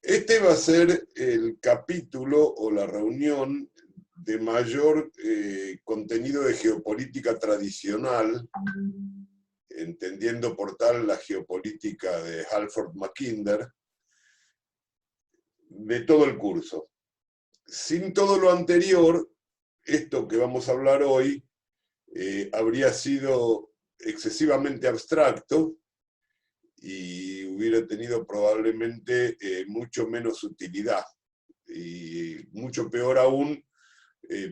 Este va a ser el capítulo o la reunión de mayor contenido de geopolítica tradicional, entendiendo por tal la geopolítica de Halford Mackinder, de todo el curso. Sin todo lo anterior, esto que vamos a hablar hoy habría sido excesivamente abstracto y hubiera tenido probablemente mucho menos utilidad. Y mucho peor aún,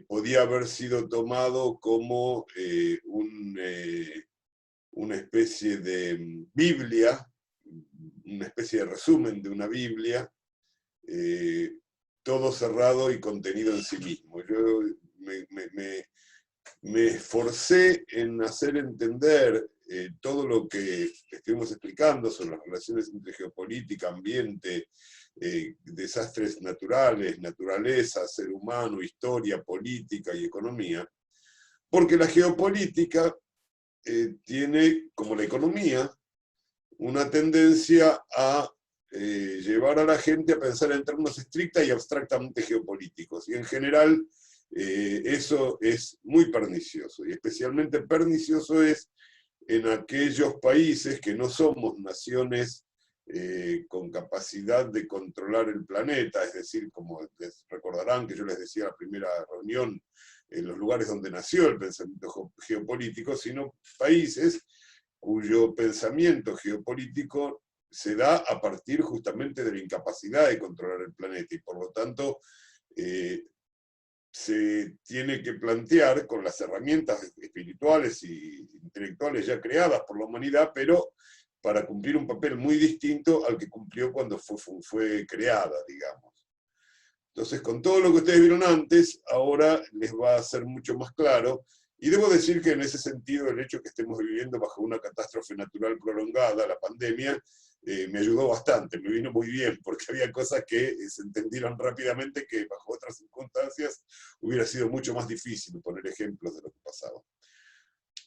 podía haber sido tomado como una especie de Biblia, una especie de resumen de una Biblia, todo cerrado y contenido en sí mismo. Yo me esforcé en hacer entender todo lo que estuvimos explicando sobre las relaciones entre geopolítica, ambiente, desastres naturales, naturaleza, ser humano, historia, política y economía, porque la geopolítica tiene, como la economía, una tendencia a llevar a la gente a pensar en términos estricta y abstractamente geopolíticos. Y en general eso es muy pernicioso, y especialmente pernicioso es en aquellos países que no somos naciones con capacidad de controlar el planeta, es decir, como les recordarán que yo les decía en la primera reunión, en los lugares donde nació el pensamiento geopolítico, sino países cuyo pensamiento geopolítico se da a partir justamente de la incapacidad de controlar el planeta, y por lo tanto se tiene que plantear con las herramientas espirituales y intelectuales ya creadas por la humanidad, pero para cumplir un papel muy distinto al que cumplió cuando fue creada, digamos. Entonces, con todo lo que ustedes vieron antes, ahora les va a ser mucho más claro, y debo decir que en ese sentido el hecho que estemos viviendo bajo una catástrofe natural prolongada, la pandemia, me ayudó bastante, me vino muy bien, porque había cosas que se entendieron rápidamente que bajo otras circunstancias hubiera sido mucho más difícil poner ejemplos de lo que pasaba.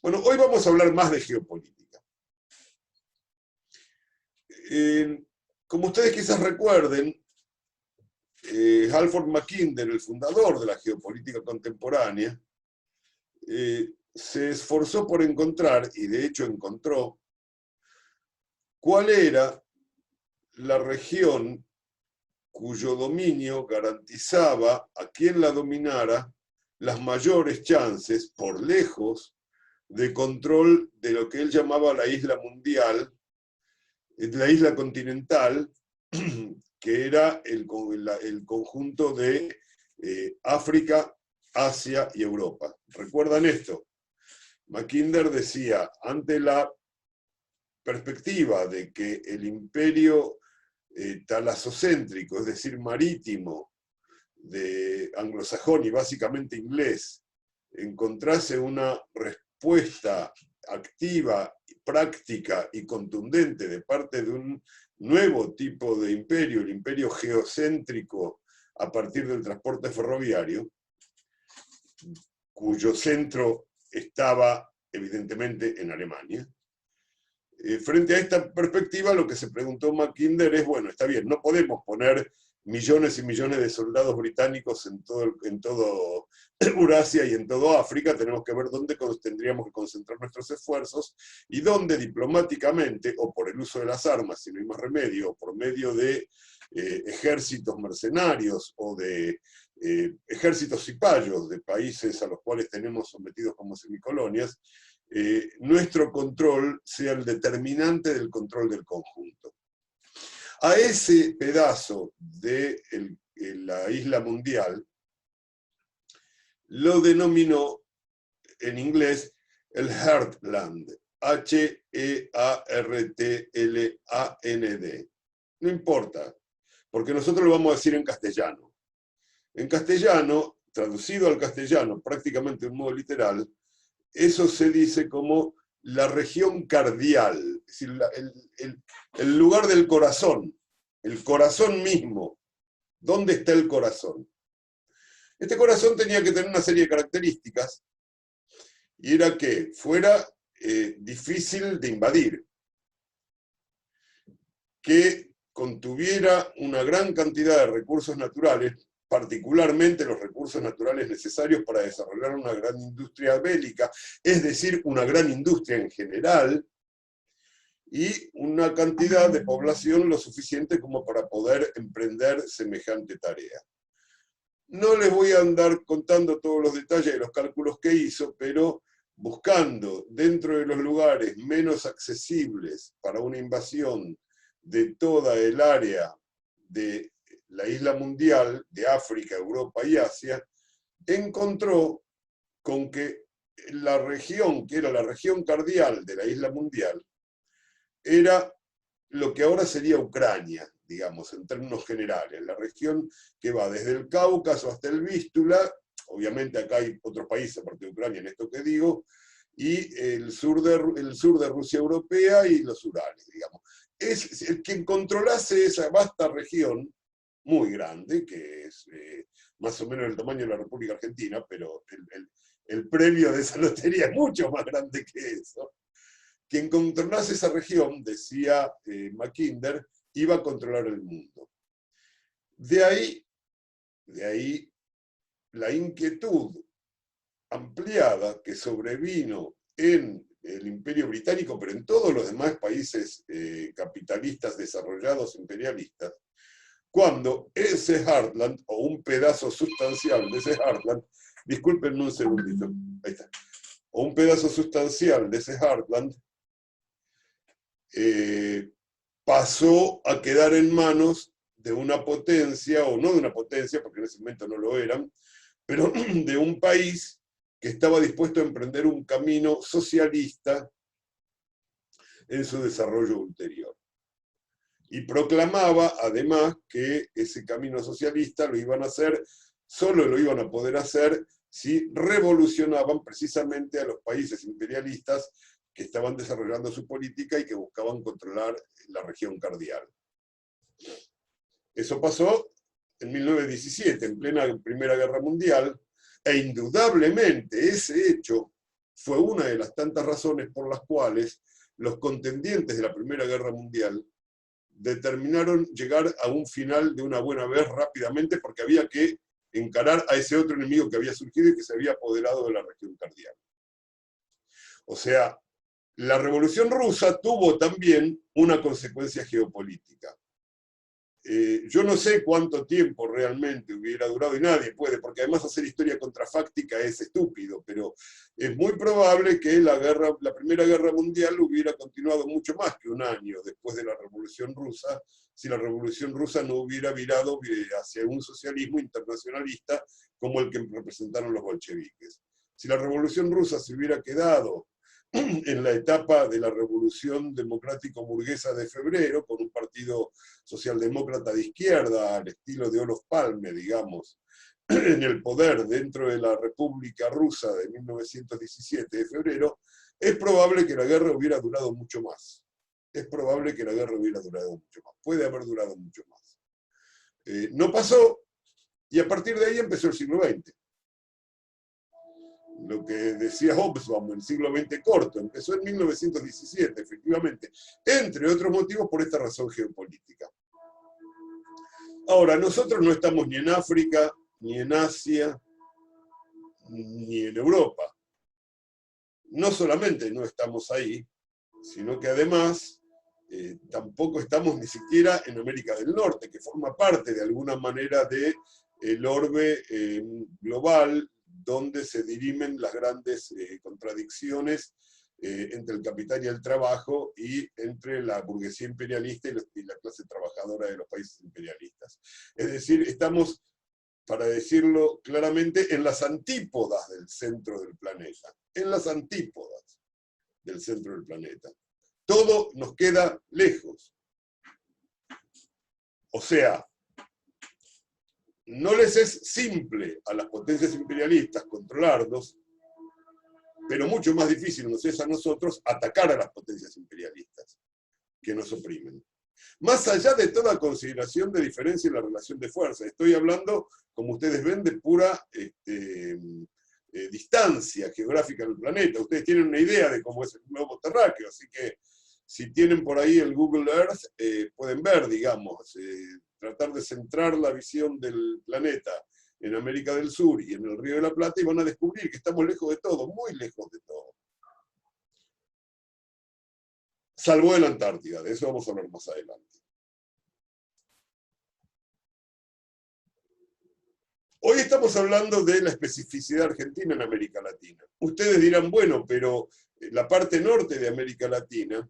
Bueno, hoy vamos a hablar más de geopolítica. Como ustedes quizás recuerden, Halford Mackinder, el fundador de la geopolítica contemporánea, se esforzó por encontrar, y de hecho encontró, cuál era la región cuyo dominio garantizaba a quien la dominara las mayores chances, por lejos, de control de lo que él llamaba la isla mundial, la isla continental, que era el conjunto de África, Asia y Europa. ¿Recuerdan esto? Mackinder decía, ante la perspectiva de que el imperio talasocéntrico, es decir, marítimo, de anglosajón y básicamente inglés, encontrase una respuesta activa, práctica y contundente de parte de un nuevo tipo de imperio, el imperio geocéntrico a partir del transporte ferroviario, cuyo centro estaba evidentemente en Alemania. Frente a esta perspectiva, lo que se preguntó Mackinder es, bueno, está bien, no podemos poner millones y millones de soldados británicos en todo Eurasia y en toda África, tenemos que ver dónde tendríamos que concentrar nuestros esfuerzos y dónde diplomáticamente, o por el uso de las armas, si no hay más remedio, o por medio de ejércitos mercenarios o de ejércitos cipayos de países a los cuales tenemos sometidos como semicolonias, nuestro control sea el determinante del control del conjunto. A ese pedazo de la isla mundial lo denominó en inglés el Heartland, H-E-A-R-T-L-A-N-D. No importa, porque nosotros lo vamos a decir en castellano. En castellano, traducido al castellano prácticamente de un modo literal, eso se dice como la región cardial, es decir, el lugar del corazón, el corazón mismo. ¿Dónde está el corazón? Este corazón tenía que tener una serie de características, y era que fuera difícil de invadir, que contuviera una gran cantidad de recursos naturales, particularmente los recursos naturales necesarios para desarrollar una gran industria bélica, es decir, una gran industria en general, y una cantidad de población lo suficiente como para poder emprender semejante tarea. No les voy a andar contando todos los detalles de los cálculos que hizo, pero buscando dentro de los lugares menos accesibles para una invasión de toda el área de la isla mundial, de África, Europa y Asia, encontró con que la región, que era la región cardial de la isla mundial, era lo que ahora sería Ucrania, digamos, en términos generales, la región que va desde el Cáucaso hasta el Vístula, obviamente acá hay otros países aparte de Ucrania en esto que digo, y el sur de Rusia europea y los Urales, digamos. Es el que controlase esa vasta región, muy grande, que es más o menos el tamaño de la República Argentina, pero el premio de esa lotería es mucho más grande que eso. Quien controlase esa región, decía Mackinder, iba a controlar el mundo. De ahí la inquietud ampliada que sobrevino en el Imperio Británico, pero en todos los demás países capitalistas desarrollados imperialistas, cuando ese Heartland, o un pedazo sustancial de ese Heartland, discúlpenme un segundito, ahí está, o un pedazo sustancial de ese Heartland, pasó a quedar en manos de una potencia, o no de una potencia, porque en ese momento no lo eran, pero de un país que estaba dispuesto a emprender un camino socialista en su desarrollo ulterior. Y proclamaba, además, que ese camino socialista lo iban a hacer, solo lo iban a poder hacer si revolucionaban precisamente a los países imperialistas que estaban desarrollando su política y que buscaban controlar la región cardial. Eso pasó en 1917, en plena Primera Guerra Mundial, e indudablemente ese hecho fue una de las tantas razones por las cuales los contendientes de la Primera Guerra Mundial determinaron llegar a un final de una buena vez rápidamente, porque había que encarar a ese otro enemigo que había surgido y que se había apoderado de la región cardial. O sea, la Revolución Rusa tuvo también una consecuencia geopolítica. Yo no sé cuánto tiempo realmente hubiera durado, y nadie puede, porque además hacer historia contrafáctica es estúpido, pero es muy probable que la Primera Guerra Mundial hubiera continuado mucho más que un año después de la Revolución Rusa, si la Revolución Rusa no hubiera virado hacia un socialismo internacionalista como el que representaron los bolcheviques. Si la Revolución Rusa se hubiera quedado en la etapa de la Revolución Democrático-Burguesa de febrero, con un partido socialdemócrata de izquierda, al estilo de Olof Palme, digamos, en el poder dentro de la República Rusa de 1917 de febrero, es probable que la guerra hubiera durado mucho más. Es probable que la guerra hubiera durado mucho más. Puede haber durado mucho más. No pasó, y a partir de ahí empezó el siglo XX. Lo que decía Hobsbawm, el siglo XX corto, empezó en 1917, efectivamente, entre otros motivos por esta razón geopolítica. Ahora, nosotros no estamos ni en África, ni en Asia, ni en Europa. No solamente no estamos ahí, sino que además tampoco estamos ni siquiera en América del Norte, que forma parte de alguna manera del orbe global, donde se dirimen las grandes contradicciones entre el capital y el trabajo, y entre la burguesía imperialista y la clase trabajadora de los países imperialistas. Es decir, estamos, para decirlo claramente, en las antípodas del centro del planeta. En las antípodas del centro del planeta. Todo nos queda lejos. O sea, no les es simple a las potencias imperialistas controlarnos, pero mucho más difícil nos es a nosotros atacar a las potencias imperialistas que nos oprimen. Más allá de toda consideración de diferencia en la relación de fuerza, estoy hablando, como ustedes ven, de pura distancia geográfica en el planeta. Ustedes tienen una idea de cómo es el globo terráqueo, así que Si tienen por ahí el Google Earth, pueden ver, digamos, tratar de centrar la visión del planeta en América del Sur y en el Río de la Plata, y van a descubrir que estamos lejos de todo, muy lejos de todo. Salvo de la Antártida, de eso vamos a hablar más adelante. Hoy estamos hablando de la especificidad argentina en América Latina. Ustedes dirán, bueno, pero la parte norte de América Latina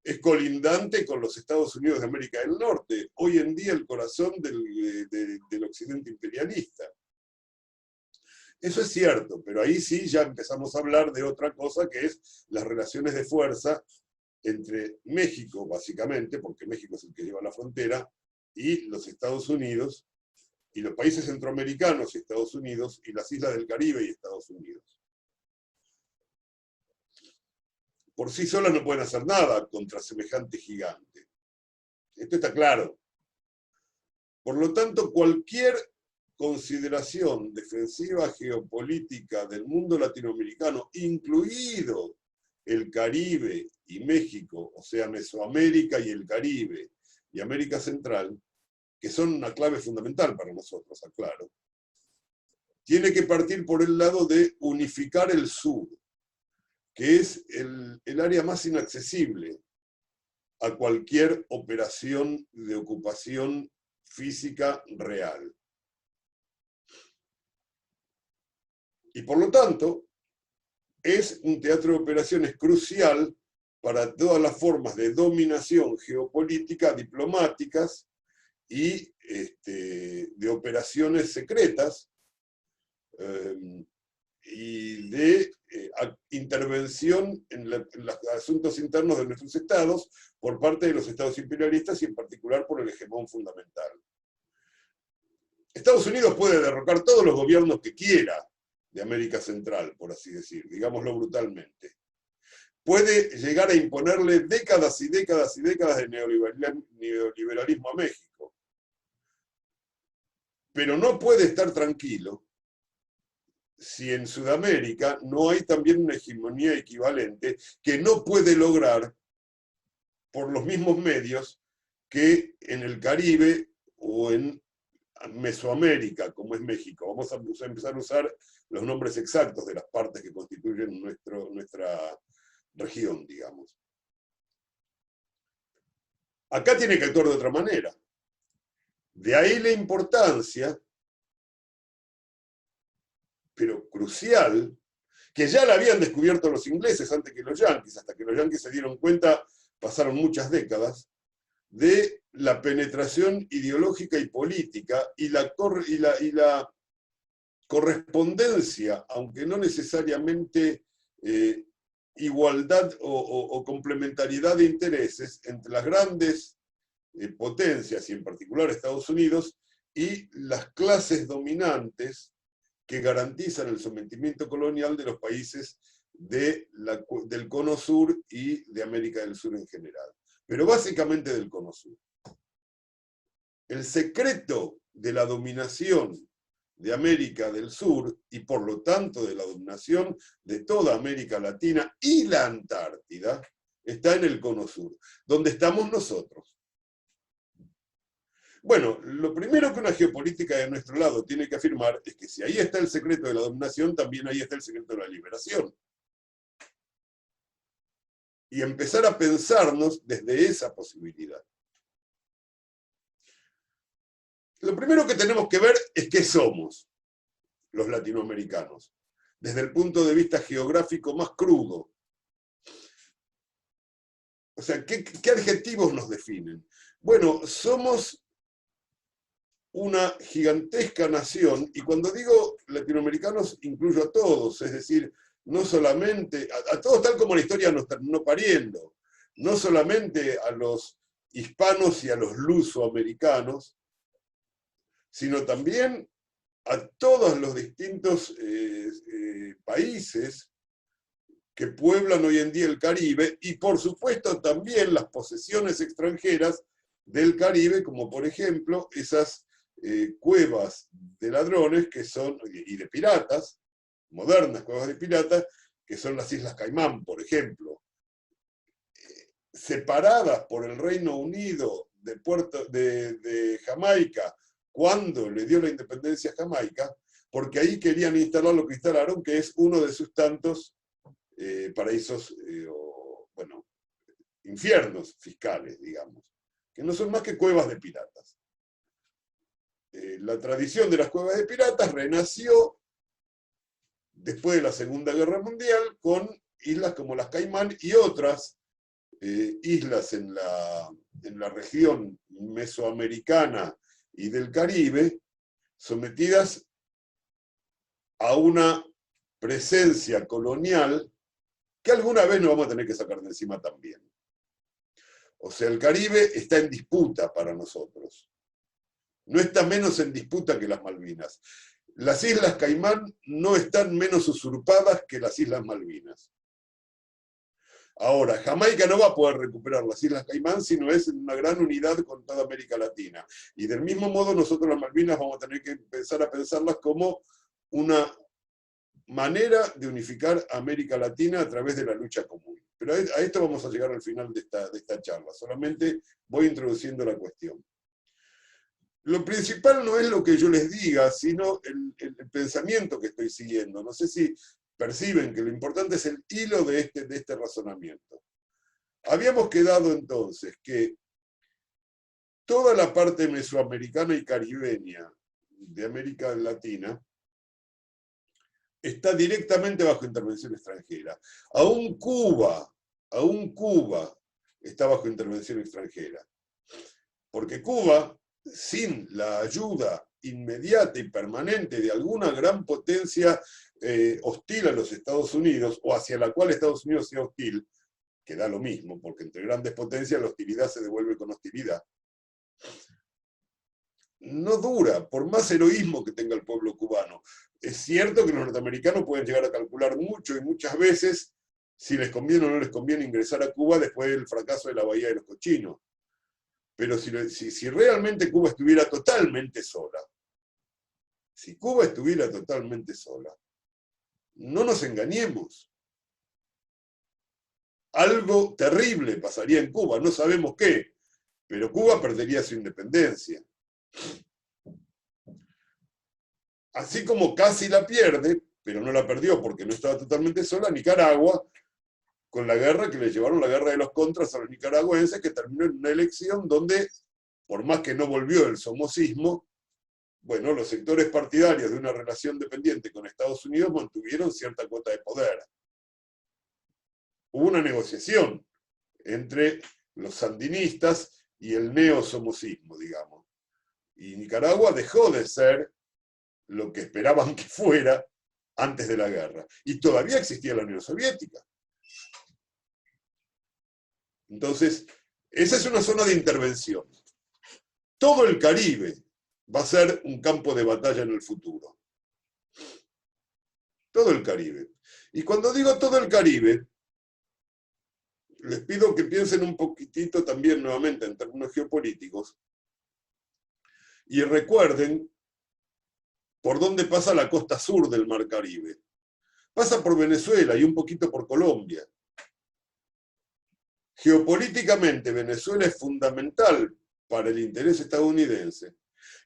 es colindante con los Estados Unidos de América del Norte, hoy en día el corazón del occidente imperialista. Eso es cierto, pero ahí sí ya empezamos a hablar de otra cosa, que es las relaciones de fuerza entre México, básicamente, porque México es el que lleva la frontera, y los Estados Unidos, y los países centroamericanos y Estados Unidos, y las islas del Caribe y Estados Unidos. Por sí solas no pueden hacer nada contra semejante gigante. Esto está claro. Por lo tanto, cualquier consideración defensiva geopolítica del mundo latinoamericano, incluido el Caribe y México, o sea, Mesoamérica y el Caribe, y América Central, que son una clave fundamental para nosotros, aclaro, tiene que partir por el lado de unificar el sur, que es el área más inaccesible a cualquier operación de ocupación física real. Y por lo tanto, es un teatro de operaciones crucial para todas las formas de dominación geopolítica, diplomáticas y de operaciones secretas y de intervención en los asuntos internos de nuestros estados por parte de los estados imperialistas y en particular por el hegemón fundamental. Estados Unidos puede derrocar todos los gobiernos que quiera de América Central, por así decir, digámoslo brutalmente. Puede llegar a imponerle décadas y décadas y décadas de neoliberalismo a México. Pero no puede estar tranquilo si en Sudamérica no hay también una hegemonía equivalente que no puede lograr por los mismos medios que en el Caribe o en Mesoamérica, como es México. Vamos a empezar a usar los nombres exactos de las partes que constituyen nuestra región, digamos. Acá tiene que actuar de otra manera. De ahí la importancia, pero crucial, que ya la habían descubierto los ingleses antes que los yanquis, hasta que los yanquis se dieron cuenta, pasaron muchas décadas, de la penetración ideológica y política y la correspondencia, aunque no necesariamente igualdad o complementariedad de intereses entre las grandes potencias, y en particular Estados Unidos, y las clases dominantes que garantizan el sometimiento colonial de los países del Cono Sur y de América del Sur en general. Pero básicamente del Cono Sur. El secreto de la dominación de América del Sur, y por lo tanto de la dominación de toda América Latina y la Antártida, está en el Cono Sur, donde estamos nosotros. Bueno, lo primero que una geopolítica de nuestro lado tiene que afirmar es que si ahí está el secreto de la dominación, también ahí está el secreto de la liberación. Y empezar a pensarnos desde esa posibilidad. Lo primero que tenemos que ver es qué somos los latinoamericanos, desde el punto de vista geográfico más crudo. O sea, ¿qué adjetivos nos definen? Bueno, somos una gigantesca nación, y cuando digo latinoamericanos incluyo a todos, es decir, no solamente, a todos tal como la historia nos terminó pariendo, no solamente a los hispanos y a los lusoamericanos, sino también a todos los distintos países que pueblan hoy en día el Caribe, y por supuesto también las posesiones extranjeras del Caribe, como por ejemplo esas cuevas de ladrones que son, y de piratas, modernas cuevas de piratas, que son las Islas Caimán, por ejemplo. separadas por el Reino Unido de Jamaica, cuando le dio la independencia a Jamaica, porque ahí querían instalar lo que instalaron, que es uno de sus tantos paraísos, bueno, infiernos fiscales, digamos, que no son más que cuevas de piratas. La tradición de las cuevas de piratas renació después de la Segunda Guerra Mundial con islas como las Caimán y otras islas en la región mesoamericana y del Caribe, sometidas a una presencia colonial que alguna vez nos vamos a tener que sacar de encima también. O sea, el Caribe está en disputa para nosotros. No está menos en disputa que las Malvinas. Las Islas Caimán no están menos usurpadas que las Islas Malvinas. Ahora, Jamaica no va a poder recuperar las Islas Caimán si no es en una gran unidad con toda América Latina. Y del mismo modo, nosotros las Malvinas vamos a tener que empezar a pensarlas como una manera de unificar a América Latina a través de la lucha común. Pero a esto vamos a llegar al final de esta charla. Solamente voy introduciendo la cuestión. Lo principal no es lo que yo les diga, sino el pensamiento que estoy siguiendo. No sé si perciben que lo importante es el hilo de este razonamiento. Habíamos quedado entonces que toda la parte mesoamericana y caribeña de América Latina está directamente bajo intervención extranjera. Aún Cuba está bajo intervención extranjera. Porque Cuba, sin la ayuda inmediata y permanente de alguna gran potencia hostil a los Estados Unidos, o hacia la cual Estados Unidos sea hostil, que da lo mismo, porque entre grandes potencias la hostilidad se devuelve con hostilidad, no dura, por más heroísmo que tenga el pueblo cubano. Es cierto que los norteamericanos pueden llegar a calcular mucho y muchas veces si les conviene o no les conviene ingresar a Cuba después del fracaso de la Bahía de los Cochinos. Pero si realmente Cuba estuviera totalmente sola, si Cuba estuviera totalmente sola, no nos engañemos. Algo terrible pasaría en Cuba, no sabemos qué, pero Cuba perdería su independencia. Así como casi la pierde, pero no la perdió porque no estaba totalmente sola, Nicaragua, con la guerra que le llevaron, la guerra de los contras a los nicaragüenses, que terminó en una elección donde, por más que no volvió el somocismo, bueno, los sectores partidarios de una relación dependiente con Estados Unidos mantuvieron cierta cuota de poder. Hubo una negociación entre los sandinistas y el neosomocismo, digamos. Y Nicaragua dejó de ser lo que esperaban que fuera antes de la guerra. Y todavía existía la Unión Soviética. Entonces, esa es una zona de intervención. Todo el Caribe va a ser un campo de batalla en el futuro. Todo el Caribe. Y cuando digo todo el Caribe, les pido que piensen un poquitito también nuevamente en términos geopolíticos y recuerden por dónde pasa la costa sur del Mar Caribe. Pasa por Venezuela y un poquito por Colombia. Geopolíticamente, Venezuela es fundamental para el interés estadounidense,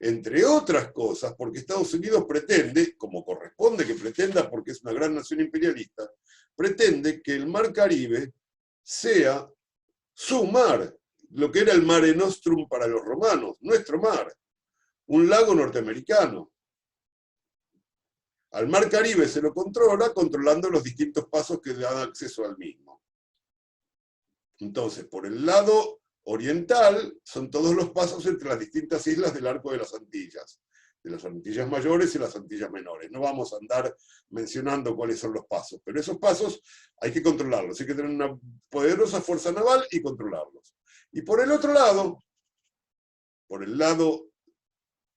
entre otras cosas porque Estados Unidos pretende, como corresponde que pretenda porque es una gran nación imperialista, pretende que el Mar Caribe sea su mar, lo que era el Mare Nostrum para los romanos, nuestro mar, un lago norteamericano. Al Mar Caribe se lo controla controlando los distintos pasos que dan acceso al mismo. Entonces, por el lado oriental son todos los pasos entre las distintas islas del Arco de las Antillas Mayores y las Antillas Menores. No vamos a andar mencionando cuáles son los pasos, pero esos pasos hay que controlarlos, hay que tener una poderosa fuerza naval y controlarlos. Y por el otro lado, por el lado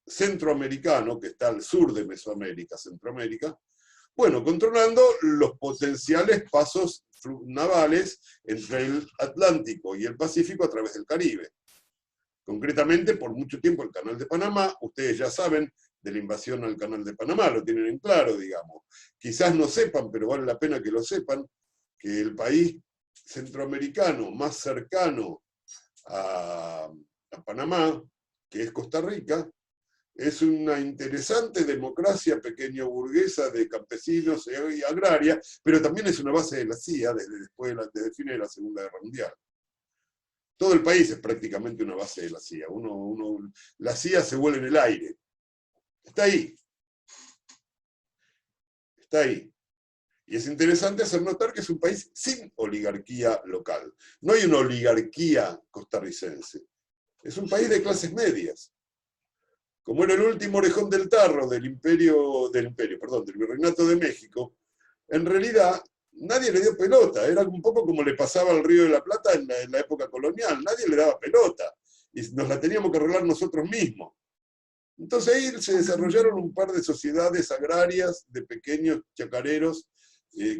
centroamericano, que está al sur de Mesoamérica, Centroamérica, bueno, controlando los potenciales pasos navales entre el Atlántico y el Pacífico a través del Caribe. Concretamente, por mucho tiempo el Canal de Panamá, ustedes ya saben de la invasión al Canal de Panamá, lo tienen en claro, digamos. Quizás no sepan, pero vale la pena que lo sepan, que el país centroamericano más cercano a Panamá, que es Costa Rica, es una interesante democracia pequeño burguesa de campesinos y agraria, pero también es una base de la CIA desde fines de la Segunda Guerra Mundial. Todo el país es prácticamente una base de la CIA. La CIA se vuela en el aire. Está ahí. Está ahí. Y es interesante hacer notar que es un país sin oligarquía local. No hay una oligarquía costarricense. Es un país de clases medias. Como era el último orejón del tarro del Virreinato de México, en realidad nadie le dio pelota. Era un poco como le pasaba al Río de la Plata en la época colonial. Nadie le daba pelota. Y nos la teníamos que arreglar nosotros mismos. Entonces ahí se desarrollaron un par de sociedades agrarias de pequeños chacareros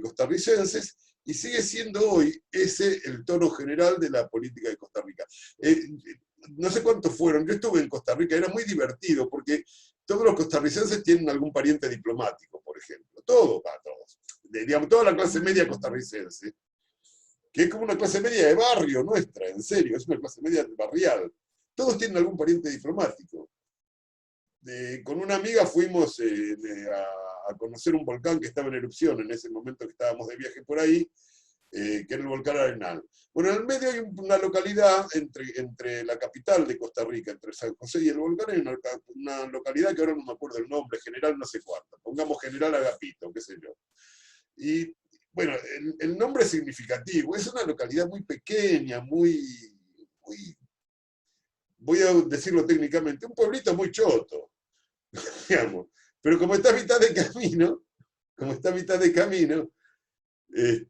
costarricenses, y sigue siendo hoy ese el tono general de la política de Costa Rica. No sé cuántos fueron, yo estuve en Costa Rica, era muy divertido, porque todos los costarricenses tienen algún pariente diplomático, por ejemplo. Todos. Digamos, toda la clase media costarricense, que es como una clase media de barrio nuestra, en serio, es una clase media barrial. Todos tienen algún pariente diplomático. Con una amiga fuimos a conocer un volcán que estaba en erupción en ese momento que estábamos de viaje por ahí, que era el volcán Arenal. Bueno, en el medio hay una localidad entre la capital de Costa Rica, entre San José y el volcán, hay una localidad que ahora no me acuerdo el nombre, General no sé cuánto, pongamos General Agapito, qué sé yo. Y bueno, el nombre es significativo, es una localidad muy pequeña, muy, voy a decirlo técnicamente, un pueblito muy choto, digamos. Pero como está a mitad de camino,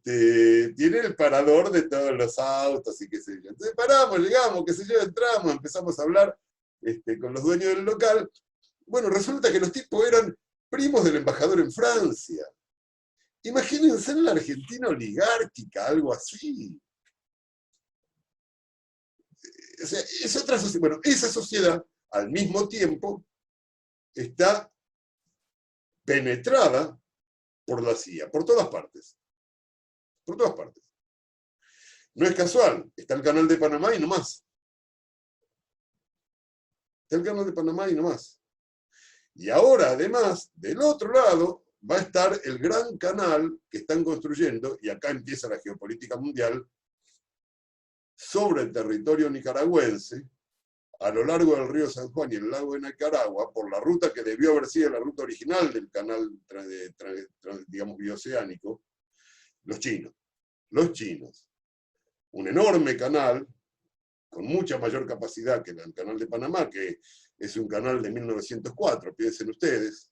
tiene el parador de todos los autos y qué sé yo. Entonces paramos, llegamos, qué sé yo, entramos, empezamos a hablar con los dueños del local. Bueno, resulta que los tipos eran primos del embajador en Francia. Imagínense en la Argentina oligárquica, algo así. O sea, es otra sociedad. Bueno, esa sociedad, al mismo tiempo, está penetrada por la CIA, por todas partes. Por todas partes. No es casual, está el canal de Panamá y no más. Está el canal de Panamá y no más. Y ahora, además, del otro lado, va a estar el gran canal que están construyendo, y acá empieza la geopolítica mundial, sobre el territorio nicaragüense, a lo largo del río San Juan y el lago de Nicaragua, por la ruta que debió haber sido la ruta original del canal, digamos, bioceánico, los chinos. Los chinos. Un enorme canal, con mucha mayor capacidad que el canal de Panamá, que es un canal de 1904, piensen ustedes.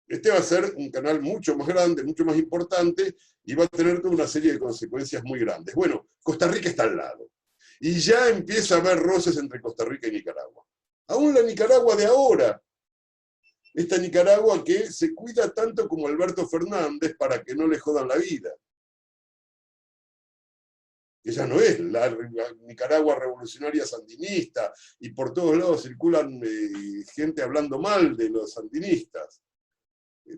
Este va a ser un canal mucho más grande, mucho más importante, y va a tener toda una serie de consecuencias muy grandes. Bueno, Costa Rica está al lado. Y ya empieza a haber roces entre Costa Rica y Nicaragua. Aún la Nicaragua de ahora, esta Nicaragua que se cuida tanto como Alberto Fernández para que no le jodan la vida. Ella no es la Nicaragua revolucionaria sandinista, y por todos lados circulan gente hablando mal de los sandinistas,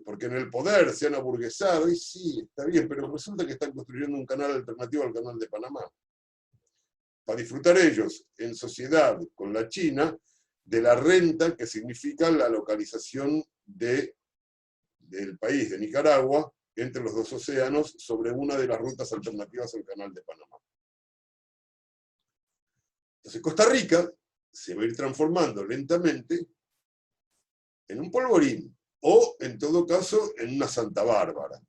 porque en el poder se han aburguesado, y sí, está bien, pero resulta que están construyendo un canal alternativo al canal de Panamá, para disfrutar ellos, en sociedad con la China, de la renta que significa la localización del país de Nicaragua entre los dos océanos sobre una de las rutas alternativas al canal de Panamá. Entonces Costa Rica se va a ir transformando lentamente en un polvorín, o en todo caso en una Santa Bárbara.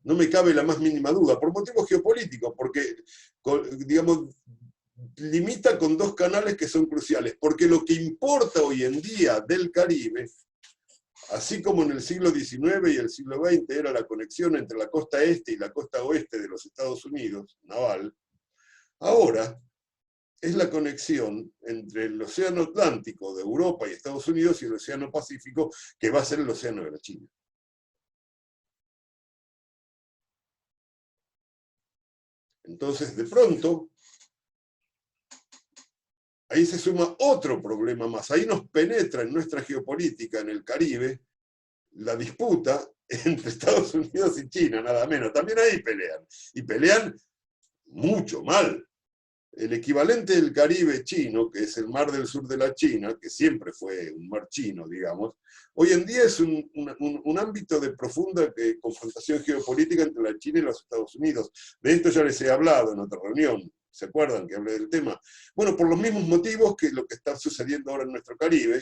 No me cabe la más mínima duda, por motivos geopolíticos, porque, digamos, limita con dos canales que son cruciales, porque lo que importa hoy en día del Caribe, así como en el siglo XIX y el siglo XX era la conexión entre la costa este y la costa oeste de los Estados Unidos, naval, ahora es la conexión entre el océano Atlántico de Europa y Estados Unidos y el océano Pacífico, que va a ser el océano de la China. Entonces, de pronto, ahí se suma otro problema más. Ahí nos penetra en nuestra geopolítica en el Caribe la disputa entre Estados Unidos y China, nada menos. También ahí pelean, y pelean mucho mal. El equivalente del Caribe chino, que es el mar del sur de la China, que siempre fue un mar chino, digamos, hoy en día es un ámbito de profunda confrontación geopolítica entre la China y los Estados Unidos. De esto ya les he hablado en otra reunión, ¿se acuerdan que hablé del tema? Bueno, por los mismos motivos que lo que está sucediendo ahora en nuestro Caribe,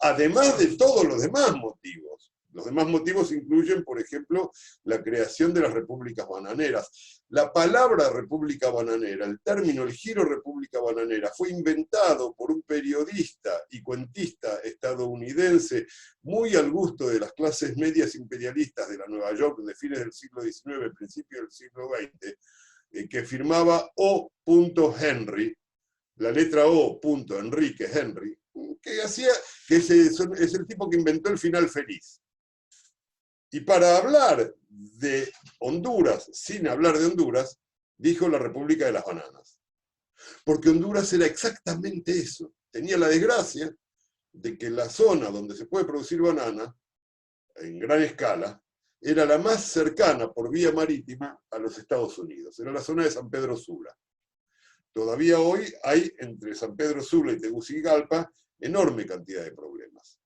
además de todos los demás motivos. Los demás motivos incluyen, por ejemplo, la creación de las repúblicas bananeras. La palabra república bananera, el término, el giro república bananera, fue inventado por un periodista y cuentista estadounidense muy al gusto de las clases medias imperialistas de la Nueva York de fines del siglo XIX, principios del siglo XX, que firmaba O. Henry, la letra O. Enrique Henry, que es el tipo que inventó el final feliz. Y para hablar de Honduras, sin hablar de Honduras, dijo la República de las Bananas. Porque Honduras era exactamente eso. Tenía la desgracia de que la zona donde se puede producir banana, en gran escala, era la más cercana por vía marítima a los Estados Unidos. Era la zona de San Pedro Sula. Todavía hoy hay entre San Pedro Sula y Tegucigalpa enorme cantidad de problemas.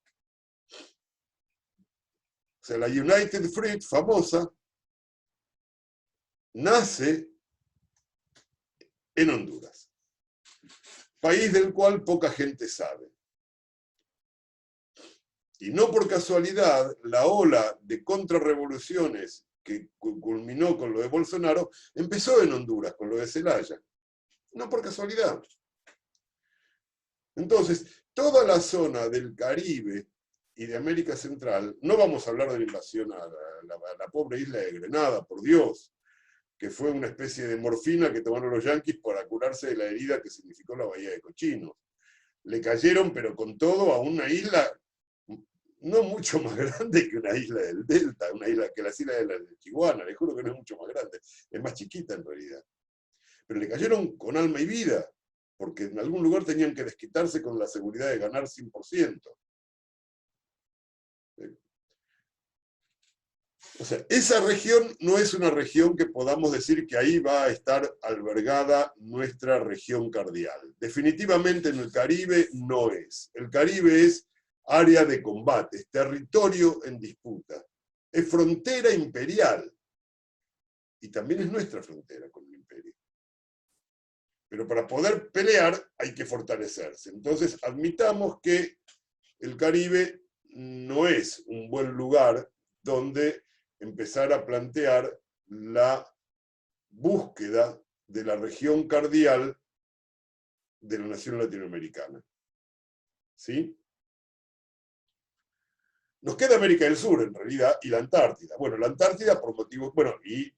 O sea, la United Fruit, famosa, nace en Honduras, país del cual poca gente sabe. Y no por casualidad, la ola de contrarrevoluciones que culminó con lo de Bolsonaro, empezó en Honduras, con lo de Zelaya. No por casualidad. Entonces, toda la zona del Caribe y de América Central, no vamos a hablar de la invasión a la pobre isla de Grenada, por Dios, que fue una especie de morfina que tomaron los yanquis para curarse de la herida que significó la Bahía de Cochinos. Le cayeron, pero con todo, a una isla no mucho más grande que una isla del Delta, una isla que las islas de la Chihuahua, les juro que no es mucho más grande, es más chiquita en realidad. Pero le cayeron con alma y vida, porque en algún lugar tenían que desquitarse con la seguridad de ganar 100%. O sea, esa región no es una región que podamos decir que ahí va a estar albergada nuestra región cardial. Definitivamente en el Caribe no es. El Caribe es área de combate, es territorio en disputa, es frontera imperial. Y también es nuestra frontera con el imperio. Pero para poder pelear hay que fortalecerse. Entonces admitamos que el Caribe no es un buen lugar donde empezar a plantear la búsqueda de la región cardial de la nación latinoamericana. ¿Sí? Nos queda América del Sur, en realidad, y la Antártida. Bueno, la Antártida por motivos, bueno, y,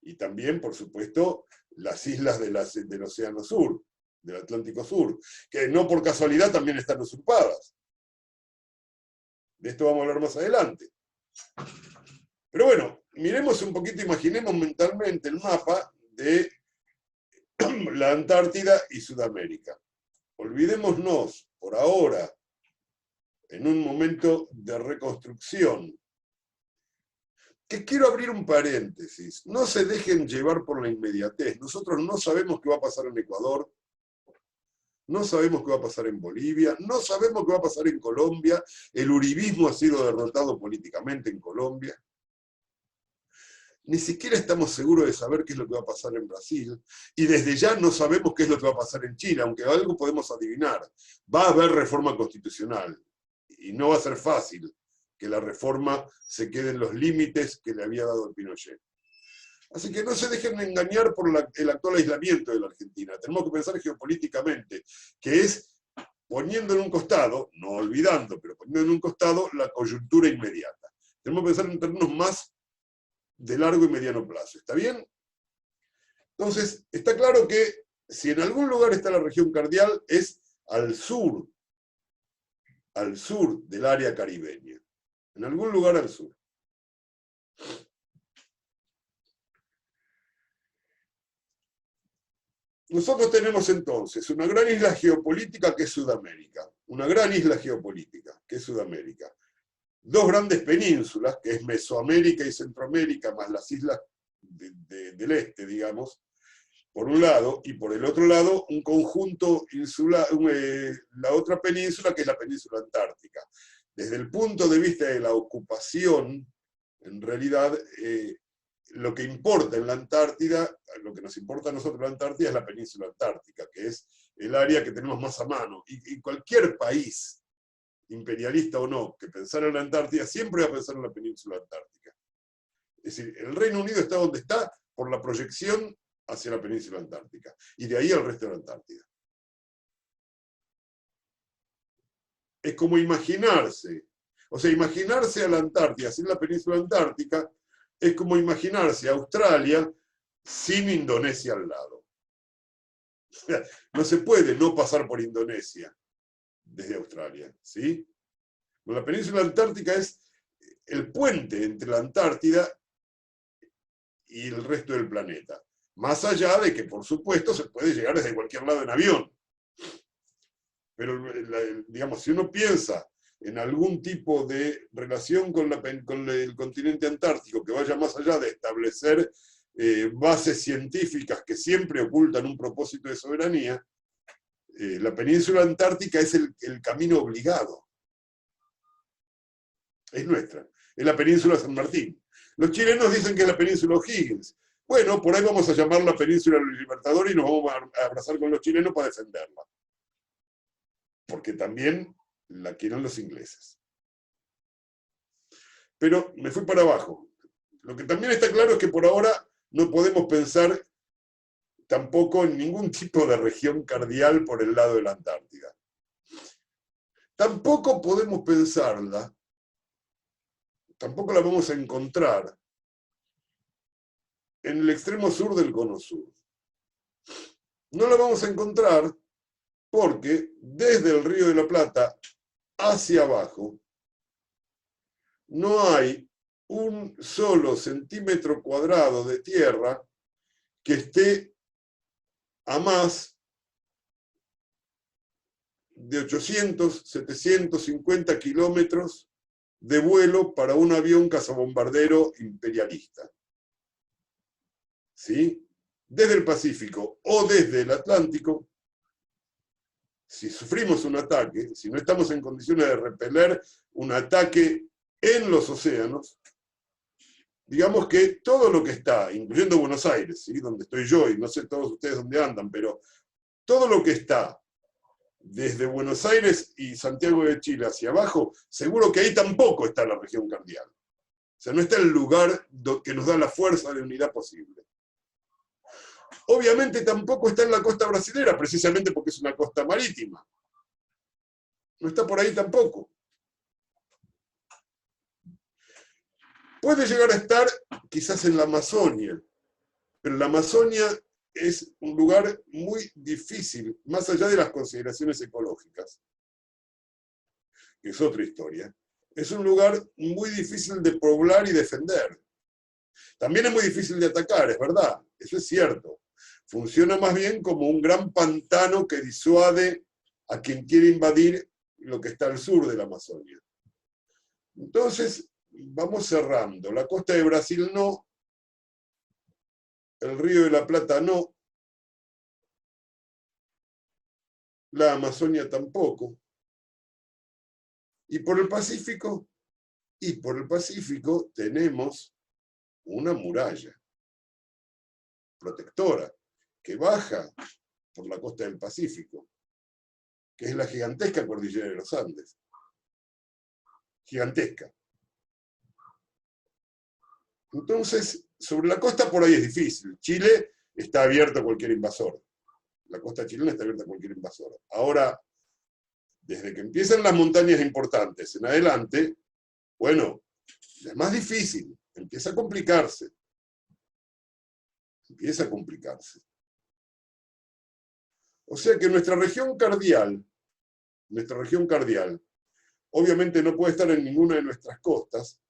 y también, por supuesto, las islas del Océano Sur, del Atlántico Sur, que no por casualidad también están usurpadas. De esto vamos a hablar más adelante. Pero bueno, miremos un poquito, imaginemos mentalmente el mapa de la Antártida y Sudamérica. Olvidémonos, por ahora, en un momento de reconstrucción, que quiero abrir un paréntesis. No se dejen llevar por la inmediatez. Nosotros no sabemos qué va a pasar en Ecuador, no sabemos qué va a pasar en Bolivia, no sabemos qué va a pasar en Colombia. El uribismo ha sido derrotado políticamente en Colombia. Ni siquiera estamos seguros de saber qué es lo que va a pasar en Brasil, y desde ya no sabemos qué es lo que va a pasar en Chile, aunque algo podemos adivinar. Va a haber reforma constitucional, y no va a ser fácil que la reforma se quede en los límites que le había dado el Pinochet. Así que no se dejen engañar por el actual aislamiento de la Argentina. Tenemos que pensar geopolíticamente, que es poniendo en un costado, no olvidando, pero poniendo en un costado la coyuntura inmediata. Tenemos que pensar en términos más de largo y mediano plazo. ¿Está bien? Entonces, está claro que si en algún lugar está la región cardial, es al sur del área caribeña. En algún lugar al sur. Nosotros tenemos entonces una gran isla geopolítica que es Sudamérica. Una gran isla geopolítica que es Sudamérica. dos grandes penínsulas, que es Mesoamérica y Centroamérica, más las islas del este, digamos, por un lado, y por el otro lado un conjunto insular, la otra península, que es la península antártica. Desde el punto de vista de la ocupación, en realidad, lo que importa en la Antártida, lo que nos importa a nosotros en la Antártida es la península antártica, que es el área que tenemos más a mano. Y cualquier país, imperialista o no, que pensara en la Antártida, siempre va a pensar en la península antártica. Es decir, el Reino Unido está donde está por la proyección hacia la península antártica, y de ahí al resto de la Antártida. Es como imaginarse, o sea, imaginarse a la Antártida sin la península antártica es como imaginarse a Australia sin Indonesia al lado. O sea, no se puede no pasar por Indonesia desde Australia, ¿sí? La península antártica es el puente entre la Antártida y el resto del planeta. Más allá de que, por supuesto, se puede llegar desde cualquier lado en avión. Pero, digamos, si uno piensa en algún tipo de relación con el continente antártico que vaya más allá de establecer bases científicas que siempre ocultan un propósito de soberanía, la península antártica es el camino obligado. Es nuestra. Es la península San Martín. Los chilenos dicen que es la península O'Higgins. Bueno, por ahí vamos a llamar la península del Libertador y nos vamos a abrazar con los chilenos para defenderla. Porque también la quieren los ingleses. Pero me fui para abajo. Lo que también está claro es que por ahora no podemos pensar tampoco en ningún tipo de región cardial por el lado de la Antártida. Tampoco podemos pensarla, tampoco la vamos a encontrar en el extremo sur del cono sur. No la vamos a encontrar porque desde el Río de la Plata hacia abajo no hay un solo centímetro cuadrado de tierra que esté a más de 800, 750 kilómetros de vuelo para un avión cazabombardero imperialista. ¿Sí? Desde el Pacífico o desde el Atlántico, si sufrimos un ataque, si no estamos en condiciones de repeler un ataque en los océanos, digamos que todo lo que está, incluyendo Buenos Aires, ¿sí? Donde estoy yo, y no sé todos ustedes dónde andan, pero todo lo que está desde Buenos Aires y Santiago de Chile hacia abajo, seguro que ahí tampoco está la región cardial. O sea, no está el lugar que nos da la fuerza de unidad posible. Obviamente tampoco está en la costa brasilera, precisamente porque es una costa marítima. No está por ahí tampoco. Puede llegar a estar quizás en la Amazonia, pero la Amazonia es un lugar muy difícil, más allá de las consideraciones ecológicas, que es otra historia. Es un lugar muy difícil de poblar y defender. También es muy difícil de atacar, es verdad, eso es cierto. Funciona más bien como un gran pantano que disuade a quien quiere invadir lo que está al sur de la Amazonia. Entonces, vamos cerrando. La costa de Brasil no, el Río de la Plata no, la Amazonia tampoco. Y por el Pacífico tenemos una muralla protectora que baja por la costa del Pacífico, que es la gigantesca cordillera de los Andes. Gigantesca. Entonces, sobre la costa por ahí es difícil. Chile está abierto a cualquier invasor. La costa chilena está abierta a cualquier invasor. Ahora, desde que empiezan las montañas importantes en adelante, bueno, es más difícil, empieza a complicarse. Empieza a complicarse. O sea que nuestra región cardial, obviamente no puede estar en ninguna de nuestras costas.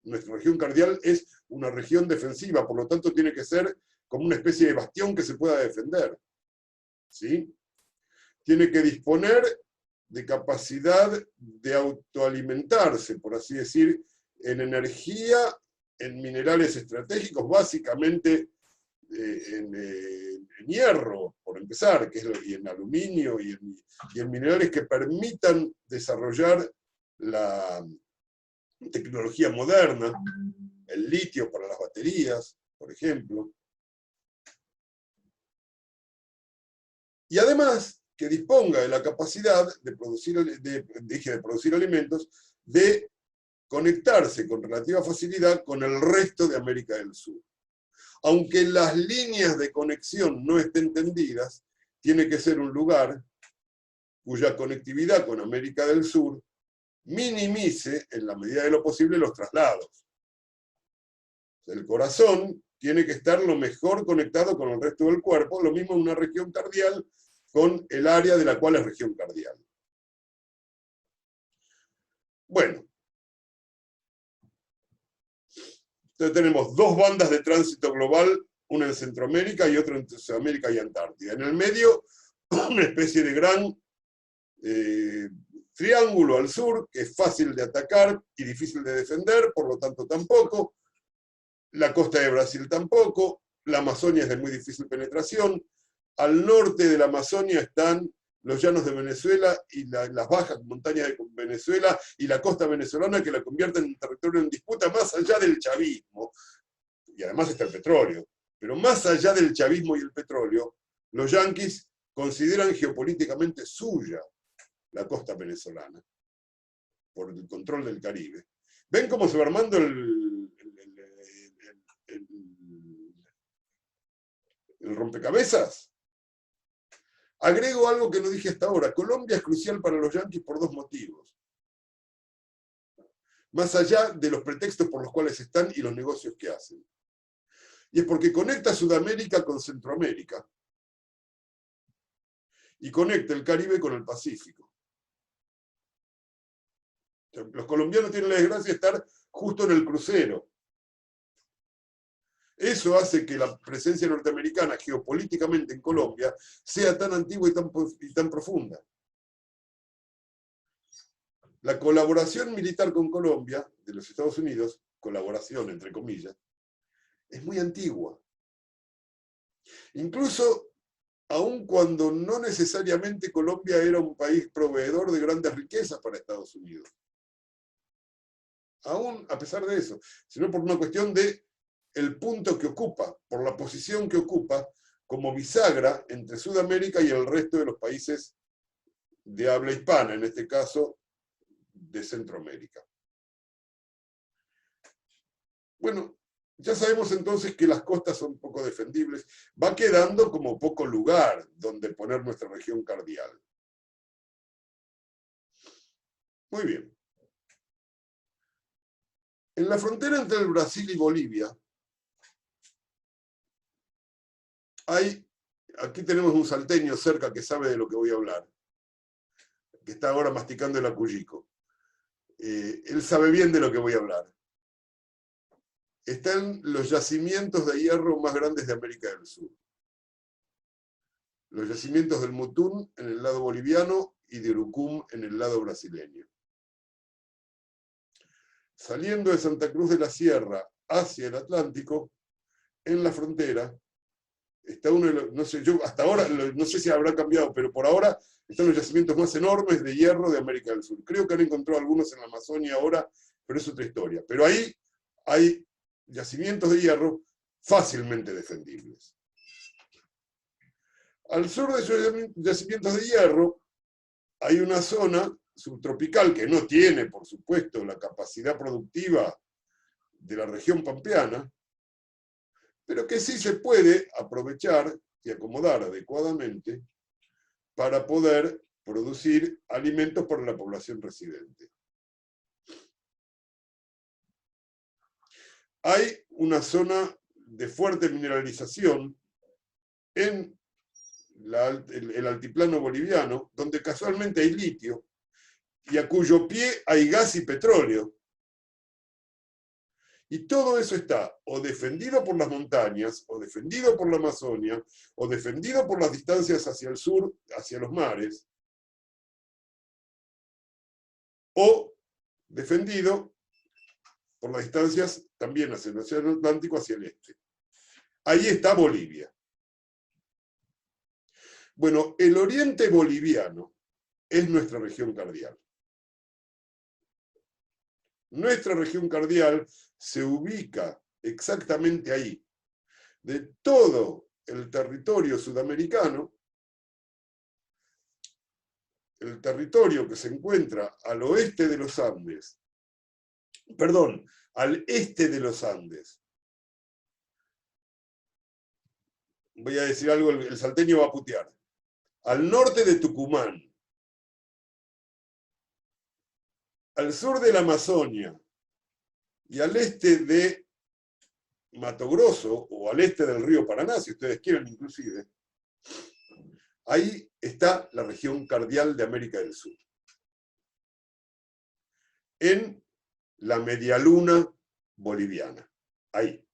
Nuestra región cardial es una región defensiva, por lo tanto tiene que ser como una especie de bastión que se pueda defender. ¿Sí? Tiene que disponer de capacidad de autoalimentarse, por así decir, en energía, en minerales estratégicos, básicamente en hierro, por empezar, y en aluminio, y en minerales que permitan desarrollar la tecnología moderna, el litio para las baterías, por ejemplo. Y además, que disponga de la capacidad de producir alimentos, de conectarse con relativa facilidad con el resto de América del Sur. Aunque las líneas de conexión no estén tendidas, tiene que ser un lugar cuya conectividad con América del Sur minimice, en la medida de lo posible, los traslados. El corazón tiene que estar lo mejor conectado con el resto del cuerpo, lo mismo en una región cardial con el área de la cual es región cardial. Bueno, entonces tenemos dos bandas de tránsito global, una en Centroamérica y otra en Sudamérica y Antártida. En el medio, una especie de gran triángulo al sur, que es fácil de atacar y difícil de defender, por lo tanto tampoco. La costa de Brasil tampoco. La Amazonia es de muy difícil penetración. Al norte de la Amazonia están los llanos de Venezuela y las bajas montañas de Venezuela y la costa venezolana, que la convierten en un territorio en disputa más allá del chavismo. Y además está el petróleo. Pero más allá del chavismo y el petróleo, los yanquis consideran geopolíticamente suya la costa venezolana, por el control del Caribe. ¿Ven cómo se va armando el rompecabezas? Agrego algo que no dije hasta ahora. Colombia es crucial para los yanquis por dos motivos. Más allá de los pretextos por los cuales están y los negocios que hacen. Y es porque conecta Sudamérica con Centroamérica. Y conecta el Caribe con el Pacífico. Los colombianos tienen la desgracia de estar justo en el crucero. Eso hace que la presencia norteamericana geopolíticamente en Colombia sea tan antigua y tan profunda. La colaboración militar con Colombia, de los Estados Unidos, colaboración entre comillas, es muy antigua. Incluso, aun cuando no necesariamente Colombia era un país proveedor de grandes riquezas para Estados Unidos. Aún a pesar de eso, sino por una cuestión de el punto que ocupa, por la posición que ocupa como bisagra entre Sudamérica y el resto de los países de habla hispana, en este caso de Centroamérica. Bueno, ya sabemos entonces que las costas son poco defendibles. Va quedando como poco lugar donde poner nuestra región cardial. Muy bien. En la frontera entre el Brasil y Bolivia, aquí tenemos un salteño cerca que sabe de lo que voy a hablar, que está ahora masticando el acuyico. Él sabe bien de lo que voy a hablar. Están los yacimientos de hierro más grandes de América del Sur. Los yacimientos del Mutún en el lado boliviano y de Urucum en el lado brasileño. Saliendo de Santa Cruz de la Sierra hacia el Atlántico, en la frontera, está uno de los, no sé, yo hasta ahora, no sé si habrá cambiado, pero por ahora están los yacimientos más enormes de hierro de América del Sur. Creo que han encontrado algunos en la Amazonia ahora, pero es otra historia. Pero ahí hay yacimientos de hierro fácilmente defendibles. Al sur de esos yacimientos de hierro hay una zona subtropical que no tiene, por supuesto, la capacidad productiva de la región pampeana, pero que sí se puede aprovechar y acomodar adecuadamente para poder producir alimentos para la población residente. Hay una zona de fuerte mineralización en el altiplano boliviano, donde casualmente hay litio, y a cuyo pie hay gas y petróleo. Y todo eso está o defendido por las montañas, o defendido por la Amazonia, o defendido por las distancias hacia el sur, hacia los mares, o defendido por las distancias también hacia el Océano Atlántico, hacia el este. Ahí está Bolivia. Bueno, el oriente boliviano es nuestra región cardial. Nuestra región cardial se ubica exactamente ahí. De todo el territorio sudamericano, el territorio que se encuentra al oeste de los Andes, perdón, al este de los Andes. Voy a decir algo, el salteño va a putear. Al norte de Tucumán, al sur de la Amazonia y al este de Mato Grosso, o al este del río Paraná, si ustedes quieren inclusive, ahí está la región cardial de América del Sur. En la medialuna boliviana. Ahí.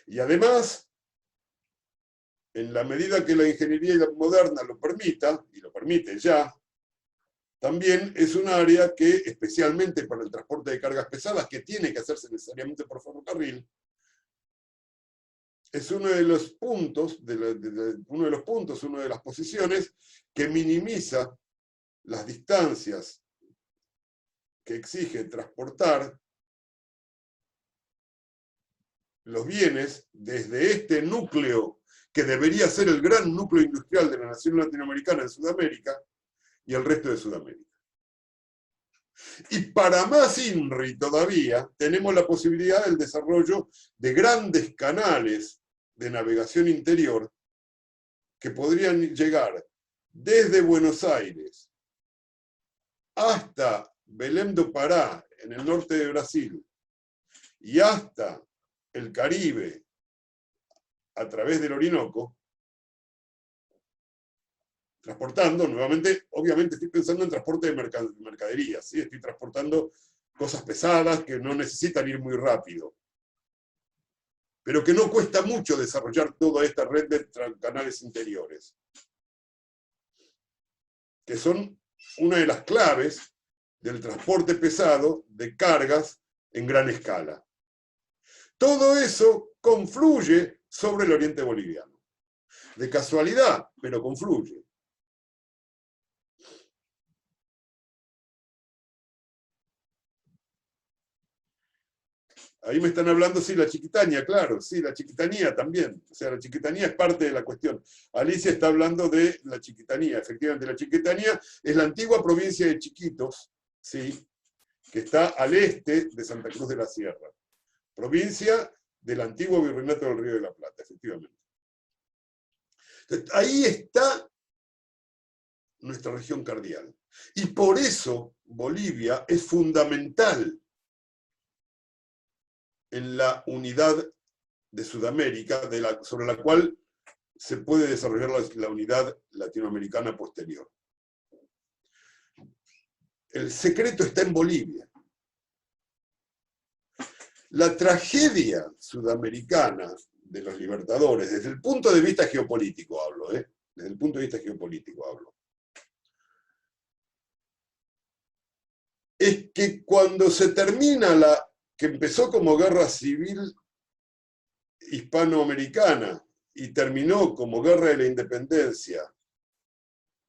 Y además, en la medida que la ingeniería moderna lo permita, y lo permite ya, también es un área que, especialmente para el transporte de cargas pesadas, que tiene que hacerse necesariamente por ferrocarril, es uno de los puntos, una de las posiciones que minimiza las distancias que exige transportar los bienes desde este núcleo, que debería ser el gran núcleo industrial de la nación latinoamericana en Sudamérica, y el resto de Sudamérica. Y para más INRI todavía, tenemos la posibilidad del desarrollo de grandes canales de navegación interior que podrían llegar desde Buenos Aires hasta Belém do Pará, en el norte de Brasil, y hasta el Caribe, a través del Orinoco, transportando, nuevamente, obviamente estoy pensando en transporte de mercaderías, ¿sí? Estoy transportando cosas pesadas que no necesitan ir muy rápido, pero que no cuesta mucho desarrollar toda esta red de canales interiores, que son una de las claves del transporte pesado de cargas en gran escala. Todo eso confluye sobre el oriente boliviano. De casualidad, pero confluye. Ahí me están hablando, sí, la Chiquitania, claro, sí, la Chiquitanía también. O sea, la Chiquitanía es parte de la cuestión. Alicia está hablando de la Chiquitanía. Efectivamente, la Chiquitanía es la antigua provincia de Chiquitos, ¿sí? Que está al este de Santa Cruz de la Sierra. Provincia del antiguo virreinato del Río de la Plata, efectivamente. Entonces, ahí está nuestra región cardial. Y por eso Bolivia es fundamental en la unidad de Sudamérica, sobre la cual se puede desarrollar la unidad latinoamericana posterior. El secreto está en Bolivia. La tragedia sudamericana de los libertadores, desde el punto de vista geopolítico hablo, desde el punto de vista geopolítico hablo, es que cuando se termina que empezó como guerra civil hispanoamericana y terminó como guerra de la independencia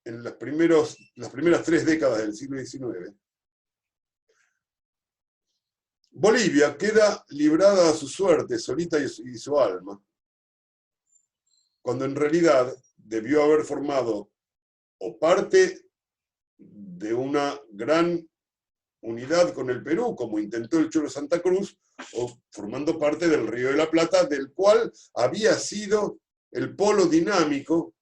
en las primeras 3 décadas del siglo XIX, Bolivia queda librada a su suerte, solita y su alma, cuando en realidad debió haber formado o parte de una gran unidad con el Perú, como intentó el Cholo Santa Cruz, o formando parte del Río de la Plata, del cual había sido el polo dinámico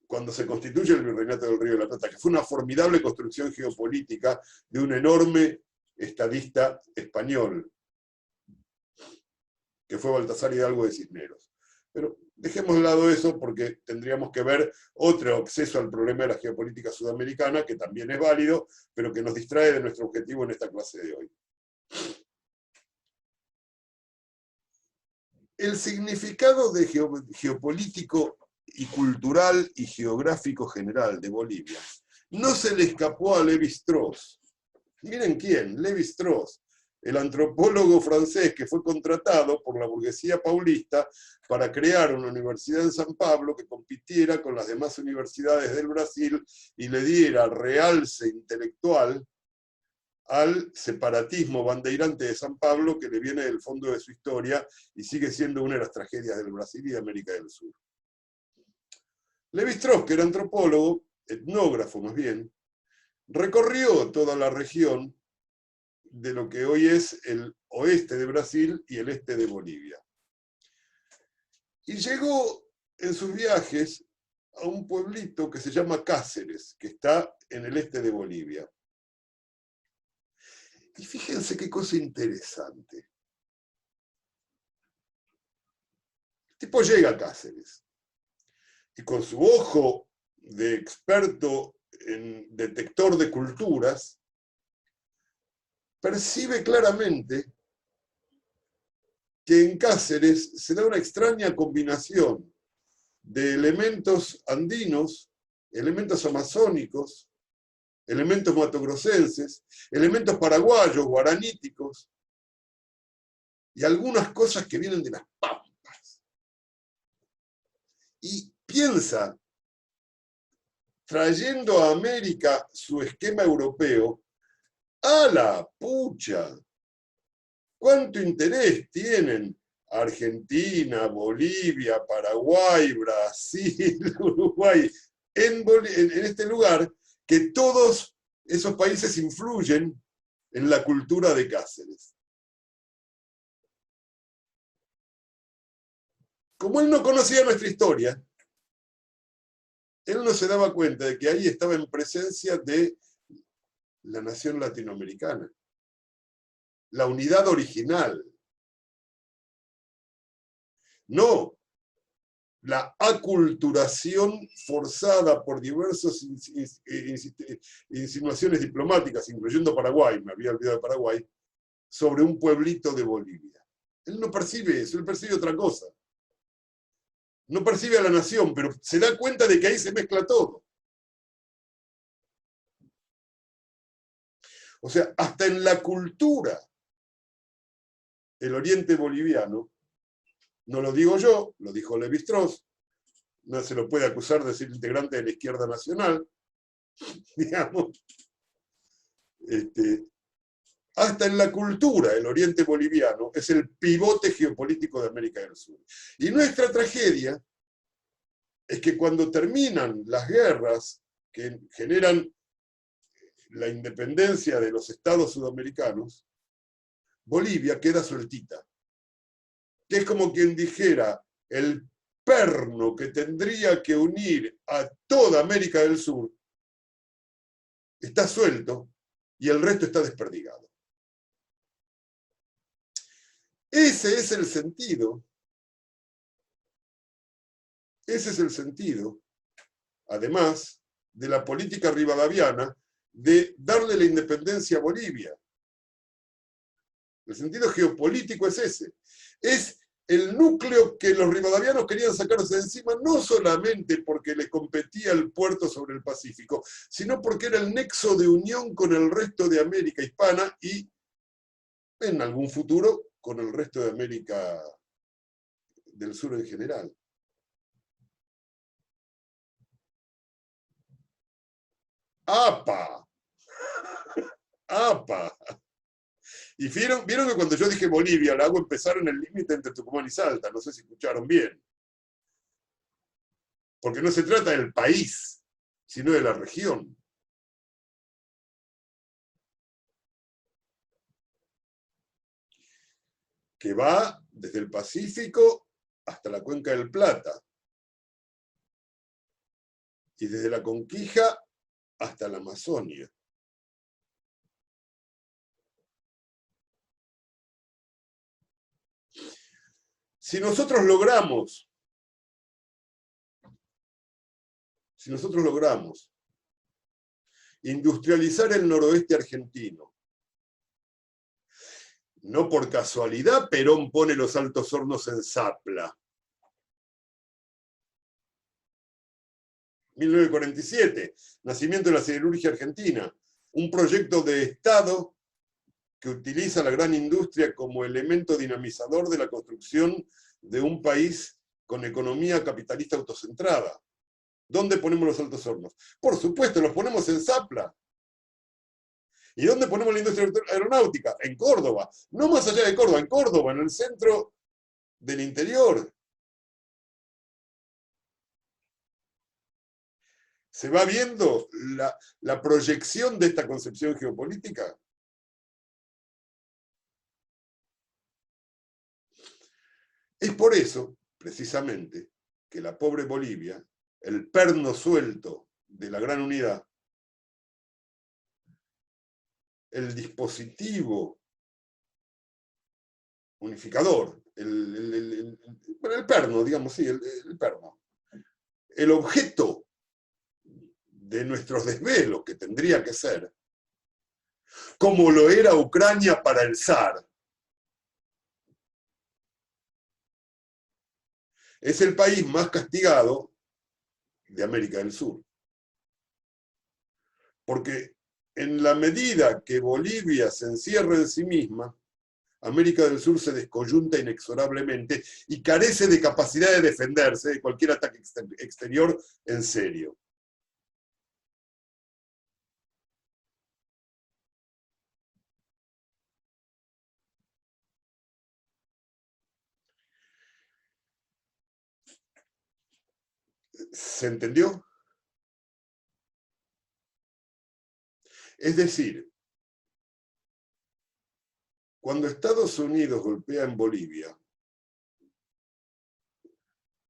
cuando se constituye el Virreinato del Río de la Plata, que fue una formidable construcción geopolítica de un enorme estadista español, que fue Baltasar Hidalgo de Cisneros. Pero dejemos de lado eso porque tendríamos que ver otro acceso al problema de la geopolítica sudamericana, que también es válido, pero que nos distrae de nuestro objetivo en esta clase de hoy. El significado de geopolítico y cultural y geográfico general de Bolivia, no se le escapó a Lévi-Strauss. Miren quién, Lévi-Strauss, el antropólogo francés que fue contratado por la burguesía paulista para crear una universidad en San Pablo que compitiera con las demás universidades del Brasil y le diera realce intelectual al separatismo bandeirante de San Pablo que le viene del fondo de su historia y sigue siendo una de las tragedias del Brasil y de América del Sur. Lévi-Strauss, que era antropólogo, etnógrafo más bien, recorrió toda la región de lo que hoy es el oeste de Brasil y el este de Bolivia. Y llegó en sus viajes a un pueblito que se llama Cáceres, que está en el este de Bolivia. Y fíjense qué cosa interesante. El tipo llega a Cáceres y con su ojo de experto en detector de culturas, percibe claramente que en Cáceres se da una extraña combinación de elementos andinos, elementos amazónicos, elementos matogrossenses, elementos paraguayos, guaraníticos, y algunas cosas que vienen de las pampas. Y piensa, trayendo a América su esquema europeo, ¡a la pucha! ¿Cuánto interés tienen Argentina, Bolivia, Paraguay, Brasil, Uruguay, en este lugar, que todos esos países influyen en la cultura de Cáceres? Como él no conocía nuestra historia, él no se daba cuenta de que ahí estaba en presencia de la nación latinoamericana, la unidad original. No la aculturación forzada por diversas insinuaciones diplomáticas, incluyendo Paraguay, me había olvidado de Paraguay, sobre un pueblito de Bolivia. Él no percibe eso, él percibe otra cosa. No percibe a la nación, pero se da cuenta de que ahí se mezcla todo. O sea, hasta en la cultura, el oriente boliviano, no lo digo yo, lo dijo Lévi-Strauss, no se lo puede acusar de ser integrante de la izquierda nacional, digamos. Hasta en la cultura, el oriente boliviano es el pivote geopolítico de América del Sur. Y nuestra tragedia es que cuando terminan las guerras que generan la independencia de los estados sudamericanos, Bolivia queda sueltita. Que es como quien dijera, el perno que tendría que unir a toda América del Sur está suelto y el resto está desperdigado. Ese es el sentido. Ese es el sentido, además, de la política rivadaviana de darle la independencia a Bolivia. El sentido geopolítico es ese. Es el núcleo que los rivadavianos querían sacarse de encima, no solamente porque les competía el puerto sobre el Pacífico, sino porque era el nexo de unión con el resto de América hispana y, en algún futuro, con el resto de América del Sur en general. ¡Apa! ¡Apa! Y vieron que cuando yo dije Bolivia, la hago empezar en el límite entre Tucumán y Salta, no sé si escucharon bien. Porque no se trata del país, sino de la región. Que va desde el Pacífico hasta la Cuenca del Plata. Y desde la Conquija hasta la Amazonia. Si nosotros logramos industrializar el noroeste argentino, no por casualidad Perón pone los altos hornos en Zapla. 1947, nacimiento de la siderurgia argentina, un proyecto de Estado que utiliza la gran industria como elemento dinamizador de la construcción de un país con economía capitalista autocentrada. ¿Dónde ponemos los altos hornos? Por supuesto, los ponemos en Zapla. ¿Y dónde ponemos la industria aeronáutica? En Córdoba. No más allá de Córdoba, en Córdoba, en el centro del interior. ¿Se va viendo la proyección de esta concepción geopolítica? Es por eso, precisamente, que la pobre Bolivia, el perno suelto de la gran unidad, el dispositivo unificador, el perno, digamos, sí, el perno, el objeto de nuestros desvelos, que tendría que ser, como lo era Ucrania para el zar, es el país más castigado de América del Sur. Porque en la medida que Bolivia se encierra en sí misma, América del Sur se descoyunta inexorablemente y carece de capacidad de defenderse de cualquier ataque exterior en serio. ¿Se entendió? Es decir, cuando Estados Unidos golpea en Bolivia,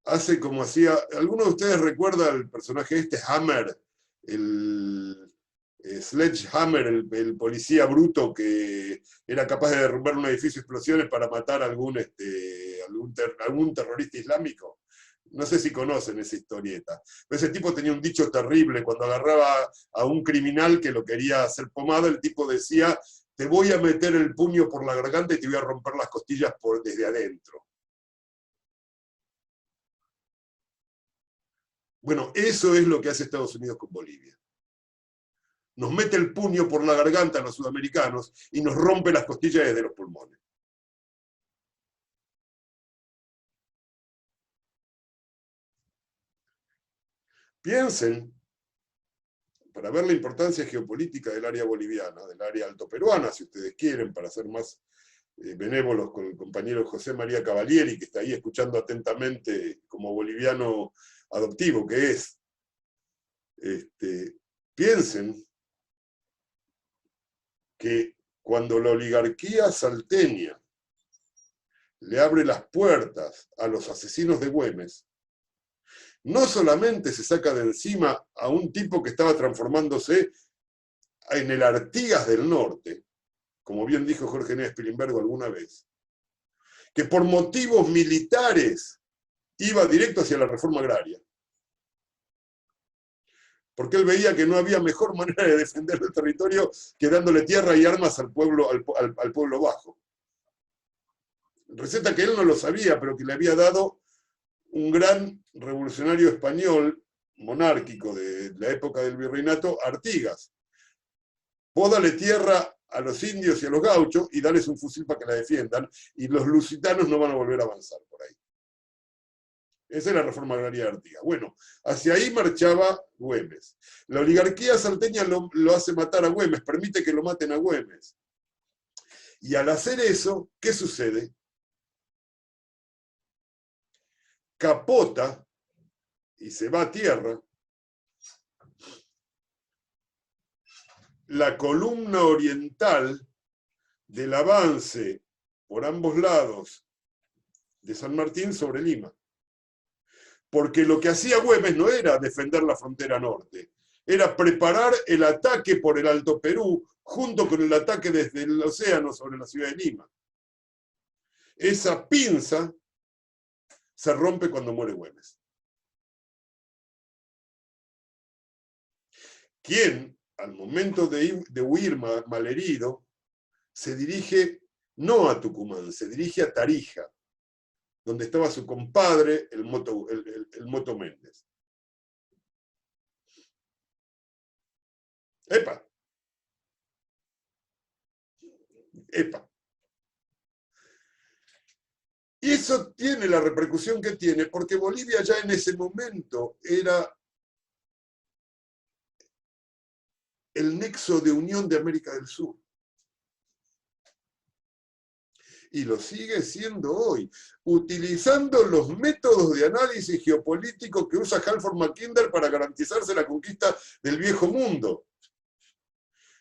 hace como hacía, ¿alguno de ustedes recuerda al personaje este, Hammer, el Sledgehammer, el policía bruto que era capaz de derrumbar un edificio de explosiones para matar a algún terrorista islámico? No sé si conocen esa historieta. Pero ese tipo tenía un dicho terrible. Cuando agarraba a un criminal que lo quería hacer pomada, el tipo decía: te voy a meter el puño por la garganta y te voy a romper las costillas desde adentro. Bueno, eso es lo que hace Estados Unidos con Bolivia. Nos mete el puño por la garganta a los sudamericanos y nos rompe las costillas desde los pulmones. Piensen, para ver la importancia geopolítica del área boliviana, del área altoperuana, si ustedes quieren, para ser más benévolos con el compañero José María Cavalieri, que está ahí escuchando atentamente como boliviano adoptivo que es. Piensen que cuando la oligarquía salteña le abre las puertas a los asesinos de Güemes, no solamente se saca de encima a un tipo que estaba transformándose en el Artigas del Norte, como bien dijo Jorge Néstor Pilimbergo alguna vez, que por motivos militares iba directo hacia la reforma agraria, porque él veía que no había mejor manera de defender el territorio que dándole tierra y armas al pueblo bajo. Receta que él no lo sabía, pero que le había dado un gran revolucionario español, monárquico de la época del virreinato, Artigas. Vos dale tierra a los indios y a los gauchos y dales un fusil para que la defiendan, y los lusitanos no van a volver a avanzar por ahí. Esa es la reforma agraria de Artigas. Bueno, hacia ahí marchaba Güemes. La oligarquía salteña lo hace matar a Güemes, permite que lo maten a Güemes. Y al hacer eso, ¿qué sucede? Capota y se va a tierra la columna oriental del avance por ambos lados de San Martín sobre Lima. Porque lo que hacía Güemes no era defender la frontera norte, era preparar el ataque por el Alto Perú junto con el ataque desde el océano sobre la ciudad de Lima. Esa pinza se rompe cuando muere Güemes. Quien, al momento de huir malherido, se dirige no a Tucumán, se dirige a Tarija, donde estaba su compadre, el Moto Méndez. Epa, epa. Y eso tiene la repercusión que tiene, porque Bolivia ya en ese momento era el nexo de unión de América del Sur. Y lo sigue siendo hoy, utilizando los métodos de análisis geopolítico que usa Halford Mackinder para garantizarse la conquista del viejo mundo.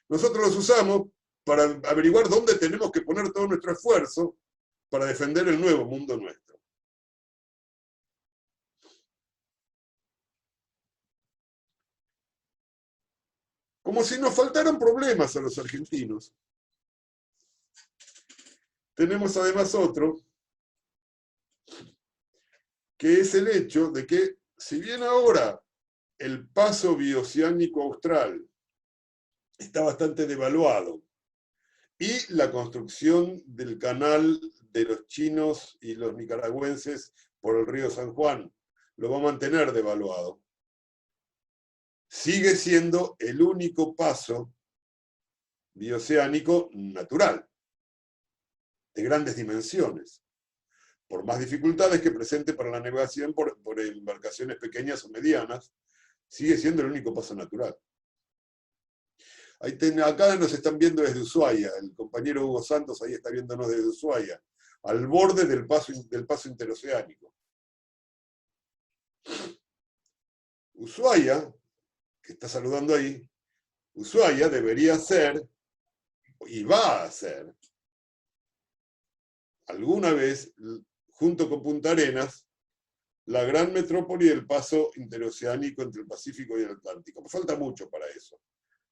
Nosotros los usamos para averiguar dónde tenemos que poner todo nuestro esfuerzo para defender el nuevo mundo nuestro. Como si nos faltaran problemas a los argentinos. Tenemos además otro, que es el hecho de que, si bien ahora el paso bioceánico austral está bastante devaluado, y la construcción del canal de los chinos y los nicaragüenses por el río San Juan lo va a mantener devaluado, sigue siendo el único paso bioceánico natural, de grandes dimensiones, por más dificultades que presente para la navegación por embarcaciones pequeñas o medianas, sigue siendo el único paso natural. Acá nos están viendo desde Ushuaia, el compañero Hugo Santos ahí está viéndonos desde Ushuaia, al borde del paso interoceánico. Ushuaia, que está saludando ahí, Ushuaia debería ser, y va a ser, alguna vez, junto con Punta Arenas, la gran metrópoli del paso interoceánico entre el Pacífico y el Atlántico. Me falta mucho para eso.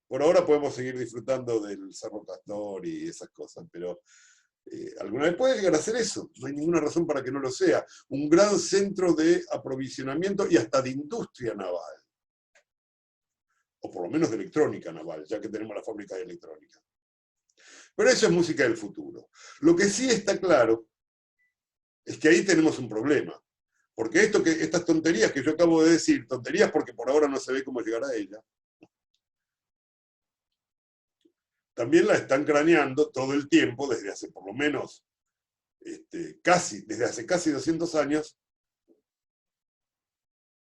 Por ahora podemos seguir disfrutando del Cerro Castor y esas cosas, pero alguna vez puede llegar a ser eso. No hay ninguna razón para que no lo sea. Un gran centro de aprovisionamiento y hasta de industria naval. O por lo menos de electrónica naval, ya que tenemos la fábrica de electrónica. Pero eso es música del futuro. Lo que sí está claro es que ahí tenemos un problema. Porque estas tonterías que yo acabo de decir, tonterías porque por ahora no se ve cómo llegar a ella, también la están craneando todo el tiempo, desde hace por lo menos, desde hace casi 200 años,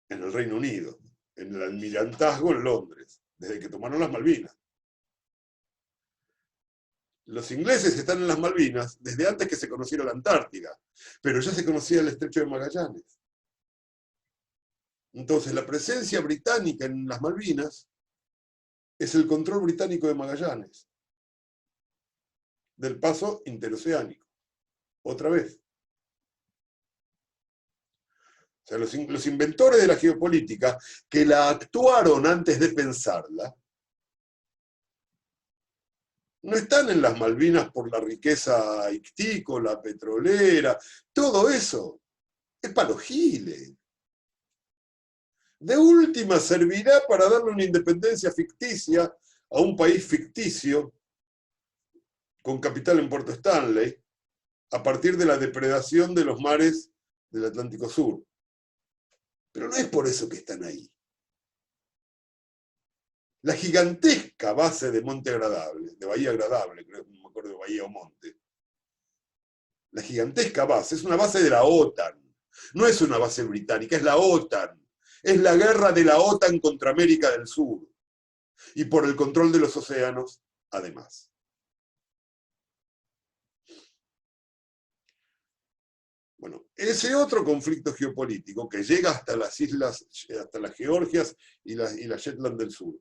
en el Reino Unido, en el almirantazgo en Londres, desde que tomaron las Malvinas. Los ingleses están en las Malvinas desde antes que se conociera la Antártida, pero ya se conocía el Estrecho de Magallanes. Entonces, la presencia británica en las Malvinas es el control británico de Magallanes, del paso interoceánico. Otra vez. O sea, los inventores de la geopolítica, que la actuaron antes de pensarla, no están en las Malvinas por la riqueza ictícola, petrolera, todo eso es para los giles. De última servirá para darle una independencia ficticia a un país ficticio con capital en Puerto Stanley a partir de la depredación de los mares del Atlántico Sur. Pero no es por eso que están ahí. La gigantesca base de Monte Agradable, de Bahía Agradable, creo, no me acuerdo de Bahía o Monte. La gigantesca base es una base de la OTAN. No es una base británica, es la OTAN. Es la guerra de la OTAN contra América del Sur. Y por el control de los océanos, además. Bueno, ese otro conflicto geopolítico que llega hasta las islas, hasta las Georgias y las Shetland del Sur,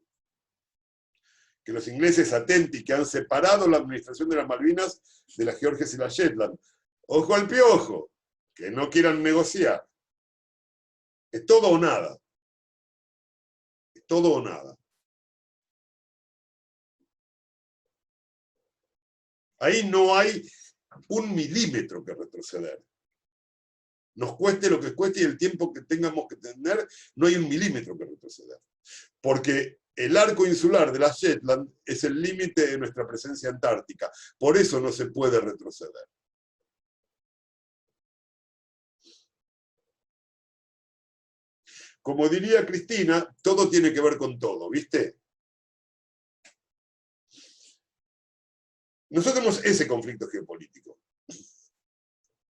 que los ingleses atenti, que han separado la administración de las Malvinas de las Georgias y las Shetland. Ojo al piojo, que no quieran negociar. Es todo o nada. Es todo o nada. Ahí no hay un milímetro que retroceder. Nos cueste lo que cueste y el tiempo que tengamos que tener, no hay un milímetro que retroceder. Porque el arco insular de las Shetland es el límite de nuestra presencia antártica. Por eso no se puede retroceder. Como diría Cristina, todo tiene que ver con todo, ¿viste? Nosotros tenemos ese conflicto geopolítico,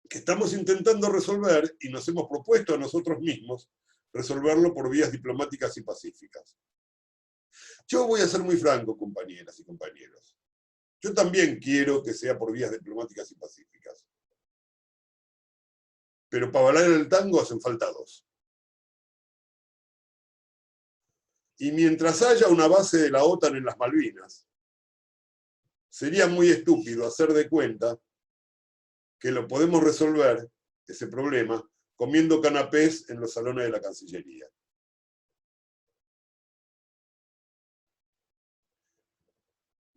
que estamos intentando resolver y nos hemos propuesto a nosotros mismos resolverlo por vías diplomáticas y pacíficas. Yo voy a ser muy franco, compañeras y compañeros. Yo también quiero que sea por vías diplomáticas y pacíficas. Pero para bailar el tango hacen falta dos. Y mientras haya una base de la OTAN en las Malvinas, sería muy estúpido hacer de cuenta que lo podemos resolver, ese problema, comiendo canapés en los salones de la Cancillería.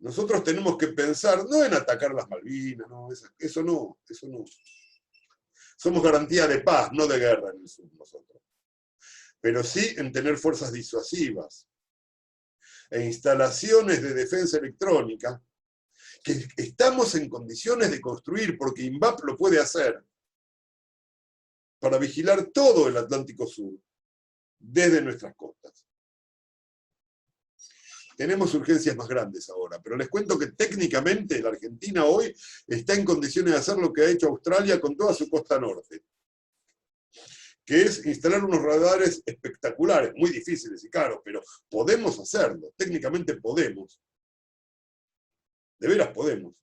Nosotros tenemos que pensar, no en atacar las Malvinas, no, eso no. Somos garantía de paz, no de guerra en el sur nosotros. Pero sí en tener fuerzas disuasivas e instalaciones de defensa electrónica que estamos en condiciones de construir, porque INVAP lo puede hacer, para vigilar todo el Atlántico Sur, desde nuestras costas. Tenemos urgencias más grandes ahora, pero les cuento que técnicamente la Argentina hoy está en condiciones de hacer lo que ha hecho Australia con toda su costa norte, que es instalar unos radares espectaculares, muy difíciles y caros, pero podemos hacerlo, técnicamente podemos. De veras podemos.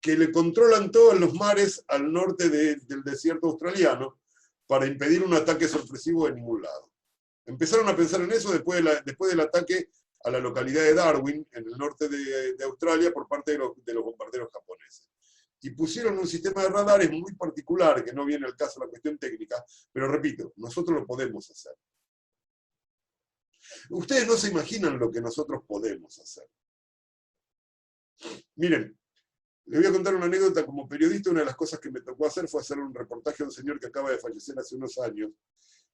Que le controlan todos los mares al norte del desierto australiano para impedir un ataque sorpresivo de ningún lado. Empezaron a pensar en eso después del ataque a la localidad de Darwin, en el norte de Australia, por parte de los bombarderos japoneses. Y pusieron un sistema de radares muy particular, que no viene al caso la cuestión técnica, pero repito, nosotros lo podemos hacer. Ustedes no se imaginan lo que nosotros podemos hacer. Miren, les voy a contar una anécdota. Como periodista, una de las cosas que me tocó hacer fue hacer un reportaje a un señor que acaba de fallecer hace unos años,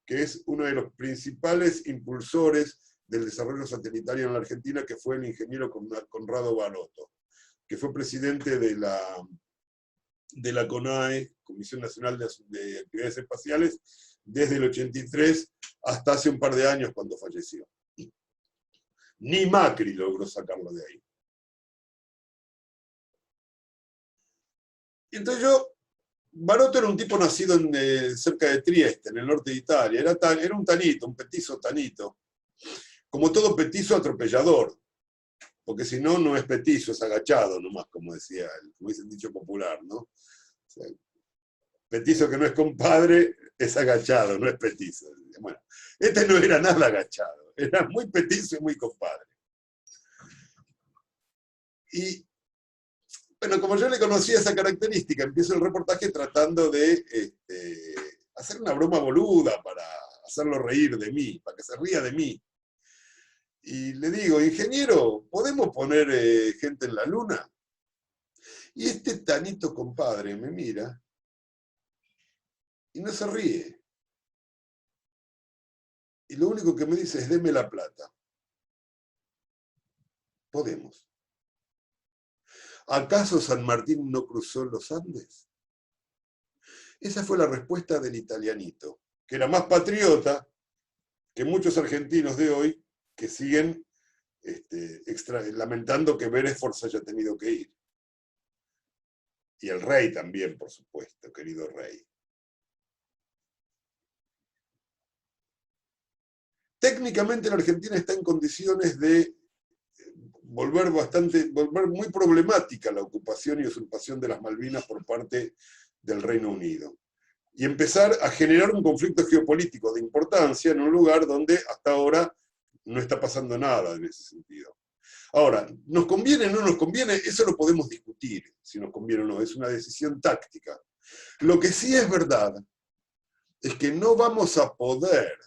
que es uno de los principales impulsores del desarrollo satelital en la Argentina, que fue el ingeniero Conrado Barotto, que fue presidente de la CONAE, Comisión Nacional de Actividades Espaciales, desde el 83 hasta hace un par de años cuando falleció. Ni Macri logró sacarlo de ahí. Y entonces Barotto era un tipo nacido cerca de Trieste, en el norte de Italia. Era un tanito, un petizo tanito. Como todo petizo, atropellador. Porque si no, no es petizo, es agachado nomás, como dice el dicho popular, ¿no? O sea, petizo que no es compadre, es agachado, no es petizo. Bueno, este no era nada agachado, era muy petizo y muy compadre. Y bueno, como yo le conocía esa característica, empiezo el reportaje tratando de hacer una broma boluda para hacerlo reír de mí, para que se ría de mí. Y le digo, ingeniero, ¿podemos poner gente en la luna? Y este tanito compadre me mira y no se ríe. Y lo único que me dice es, deme la plata. Podemos. ¿Acaso San Martín no cruzó los Andes? Esa fue la respuesta del italianito, que era más patriota que muchos argentinos de hoy que siguen lamentando que Beresford haya tenido que ir. Y el rey también, por supuesto, querido rey. Técnicamente la Argentina está en condiciones de volver muy problemática la ocupación y usurpación de las Malvinas por parte del Reino Unido. Y empezar a generar un conflicto geopolítico de importancia en un lugar donde hasta ahora no está pasando nada en ese sentido. Ahora, ¿nos conviene o no nos conviene? Eso lo podemos discutir, si nos conviene o no, es una decisión táctica. Lo que sí es verdad es que no vamos a poder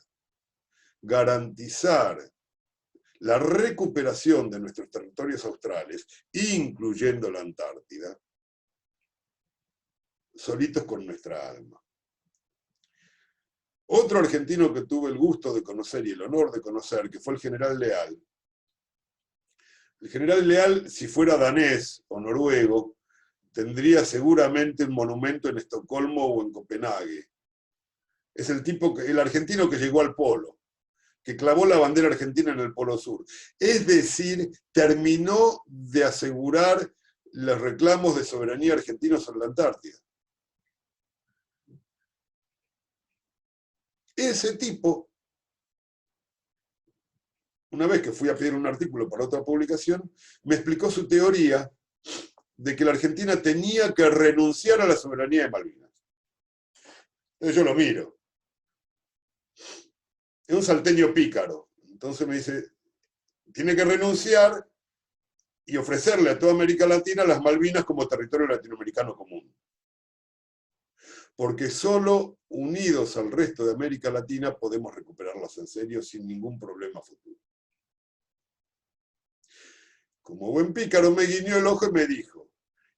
garantizar la recuperación de nuestros territorios australes, incluyendo la Antártida, solitos con nuestra alma. Otro argentino que tuve el gusto de conocer y el honor de conocer, que fue el general Leal. El general Leal, si fuera danés o noruego, tendría seguramente un monumento en Estocolmo o en Copenhague. Es el argentino que llegó al polo. que clavó la bandera argentina en el Polo Sur. Es decir, terminó de asegurar los reclamos de soberanía argentinos sobre la Antártida. Ese tipo, una vez que fui a pedir un artículo para otra publicación, me explicó su teoría de que la Argentina tenía que renunciar a la soberanía de Malvinas. Entonces yo lo miro. Es un salteño pícaro. Entonces me dice, tiene que renunciar y ofrecerle a toda América Latina las Malvinas como territorio latinoamericano común. Porque solo unidos al resto de América Latina podemos recuperarlas en serio sin ningún problema futuro. Como buen pícaro me guiñó el ojo y me dijo,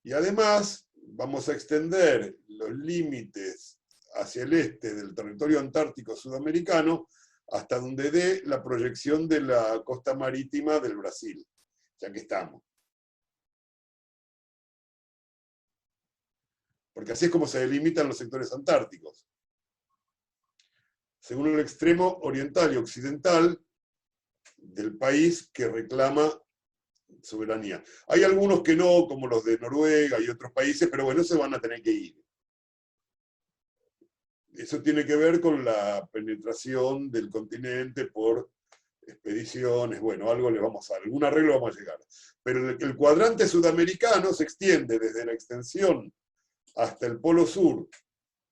y además vamos a extender los límites hacia el este del territorio antártico sudamericano hasta donde dé la proyección de la costa marítima del Brasil, ya que estamos. Porque así es como se delimitan los sectores antárticos. Según el extremo oriental y occidental del país que reclama soberanía. Hay algunos que no, como los de Noruega y otros países, pero bueno, se van a tener que ir. Eso tiene que ver con la penetración del continente por expediciones, bueno, algo le vamos a, algún arreglo vamos a llegar. Pero el cuadrante sudamericano se extiende desde la extensión hasta el polo sur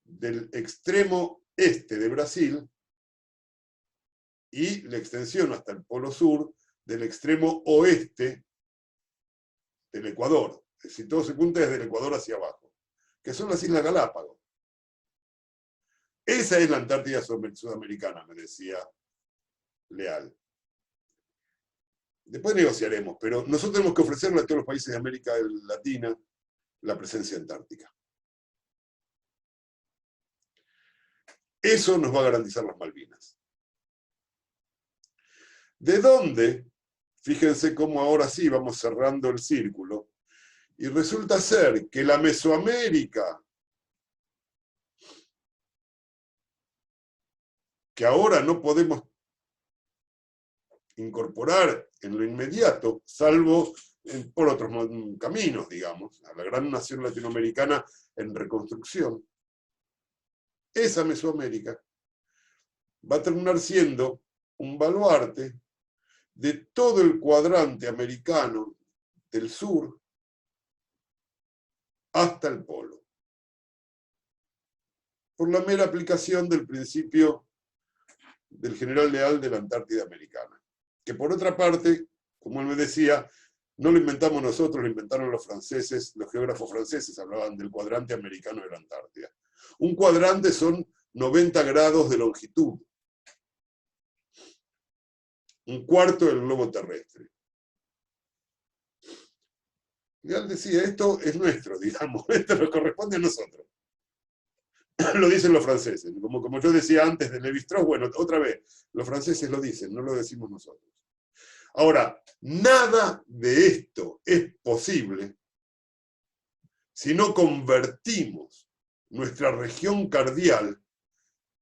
del extremo este de Brasil y la extensión hasta el polo sur del extremo oeste del Ecuador. Es decir, todo se punta desde el Ecuador hacia abajo, que son las Islas Galápagos. Esa es la Antártida sudamericana, me decía Leal. Después negociaremos, pero nosotros tenemos que ofrecerle a todos los países de América Latina la presencia antártica. Eso nos va a garantizar las Malvinas. ¿De dónde? Fíjense cómo ahora sí vamos cerrando el círculo. Y resulta ser que la Mesoamérica, que ahora no podemos incorporar en lo inmediato, salvo por otros caminos, digamos, a la gran nación latinoamericana en reconstrucción, esa Mesoamérica va a terminar siendo un baluarte de todo el cuadrante americano del sur hasta el polo, por la mera aplicación del principio del general Leal de la Antártida americana, que por otra parte, como él me decía, no lo inventamos nosotros, lo inventaron los franceses, los geógrafos franceses hablaban del cuadrante americano de la Antártida. Un cuadrante son 90 grados de longitud, un cuarto del globo terrestre. Leal decía, esto es nuestro, digamos, esto nos corresponde a nosotros. Lo dicen los franceses, como yo decía antes de Lévi-Strauss, bueno, otra vez, los franceses lo dicen, no lo decimos nosotros. Ahora, nada de esto es posible si no convertimos nuestra región cardial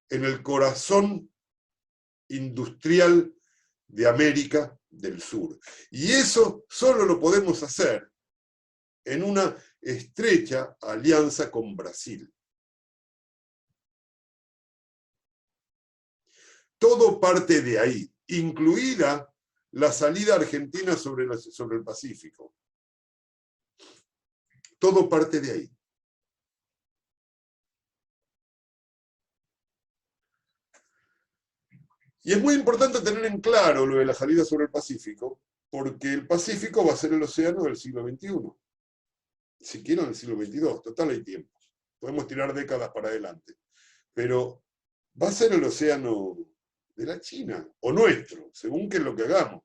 en el corazón industrial de América del Sur. Y eso solo lo podemos hacer en una estrecha alianza con Brasil. Todo parte de ahí, incluida la salida argentina sobre el Pacífico. Todo parte de ahí. Y es muy importante tener en claro lo de la salida sobre el Pacífico, porque el Pacífico va a ser el océano del siglo XXI. Si quieren, el siglo XXII. Total, hay tiempo. Podemos tirar décadas para adelante. Pero va a ser el océano de la China, o nuestro, según qué es lo que hagamos.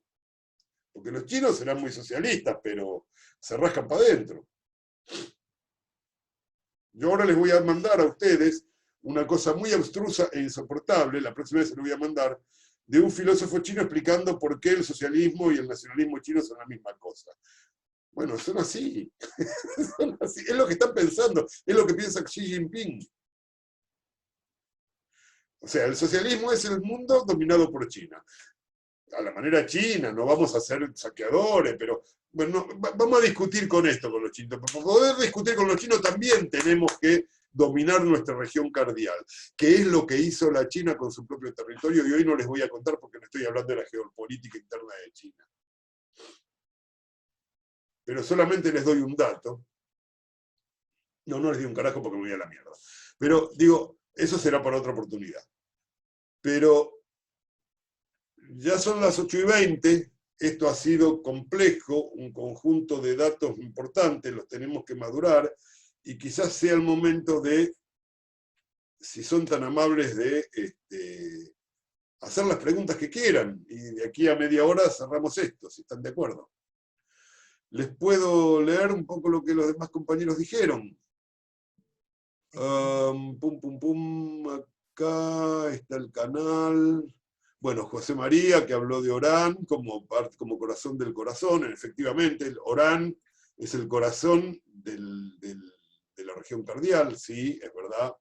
Porque los chinos serán muy socialistas, pero se rascan para adentro. Yo ahora les voy a mandar a ustedes una cosa muy abstrusa e insoportable, la próxima vez se lo voy a mandar, de un filósofo chino explicando por qué el socialismo y el nacionalismo chino son la misma cosa. Bueno, son así. Son así. Es lo que están pensando, es lo que piensa Xi Jinping. O sea, el socialismo es el mundo dominado por China. A la manera china, no vamos a ser saqueadores, pero bueno, vamos a discutir con esto con los chinos. Para poder discutir con los chinos también tenemos que dominar nuestra región cardial, que es lo que hizo la China con su propio territorio, y hoy no les voy a contar porque no estoy hablando de la geopolítica interna de China. Pero solamente les doy un dato. No, no les doy un carajo porque me voy a la mierda. Pero digo, eso será para otra oportunidad. Pero ya son las 8:20, esto ha sido complejo, un conjunto de datos importantes, los tenemos que madurar, y quizás sea el momento de, si son tan amables, de hacer las preguntas que quieran, y de aquí a media hora cerramos esto, si están de acuerdo. Les puedo leer un poco lo que los demás compañeros dijeron. Pum, pum, pum, acá está el canal. Bueno, José María, que habló de Orán como corazón del corazón. Efectivamente, el Orán es el corazón de la región cardial, sí, es verdad.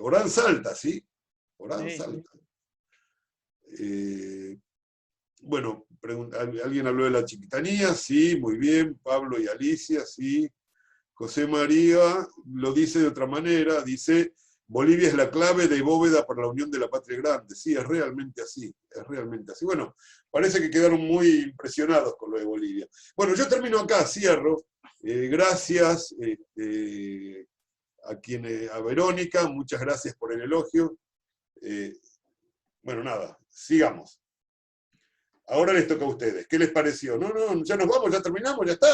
Orán Salta, ¿sí? Orán Salta. Bueno, alguien habló de la chiquitanía, sí, muy bien. Pablo y Alicia, sí. José María lo dice de otra manera, dice: Bolivia es la clave de bóveda para la unión de la patria grande. Sí, es realmente así, es realmente así. Bueno, parece que quedaron muy impresionados con lo de Bolivia. Bueno, yo termino acá, cierro. Gracias a Verónica, muchas gracias por el elogio. Bueno, nada, sigamos. Ahora les toca a ustedes. ¿Qué les pareció? No, no, ya nos vamos, ya terminamos, ya está.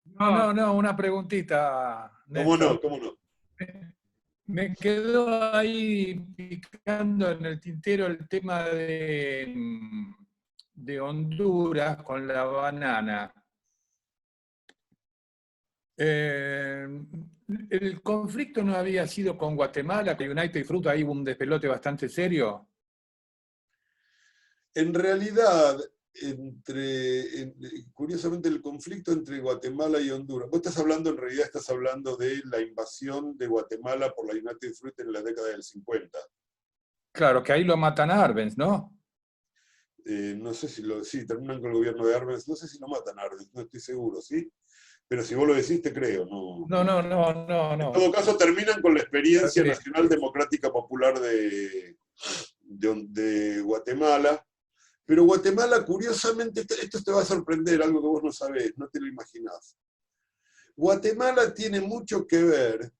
No, una preguntita, ¿Cómo Néstor. no? ¿Cómo no? Me quedó ahí picando en el tintero el tema de Honduras con la banana. ¿El conflicto no había sido con Guatemala, que United Fruit ahí hubo un despelote bastante serio? En realidad, curiosamente, el conflicto entre Guatemala y Honduras, vos en realidad estás hablando de la invasión de Guatemala por la United Fruit en la década del 50. Claro, que ahí lo matan a Arbenz, ¿no? No sé si terminan con el gobierno de Arbenz, no sé si lo matan a Arbenz, no estoy seguro, ¿sí? Pero si vos lo decís, te creo. No. En todo caso, terminan con la experiencia Sí. nacional democrática popular de Guatemala. Pero Guatemala, curiosamente, esto te va a sorprender, algo que vos no sabés, no te lo imaginás. Guatemala tiene mucho que ver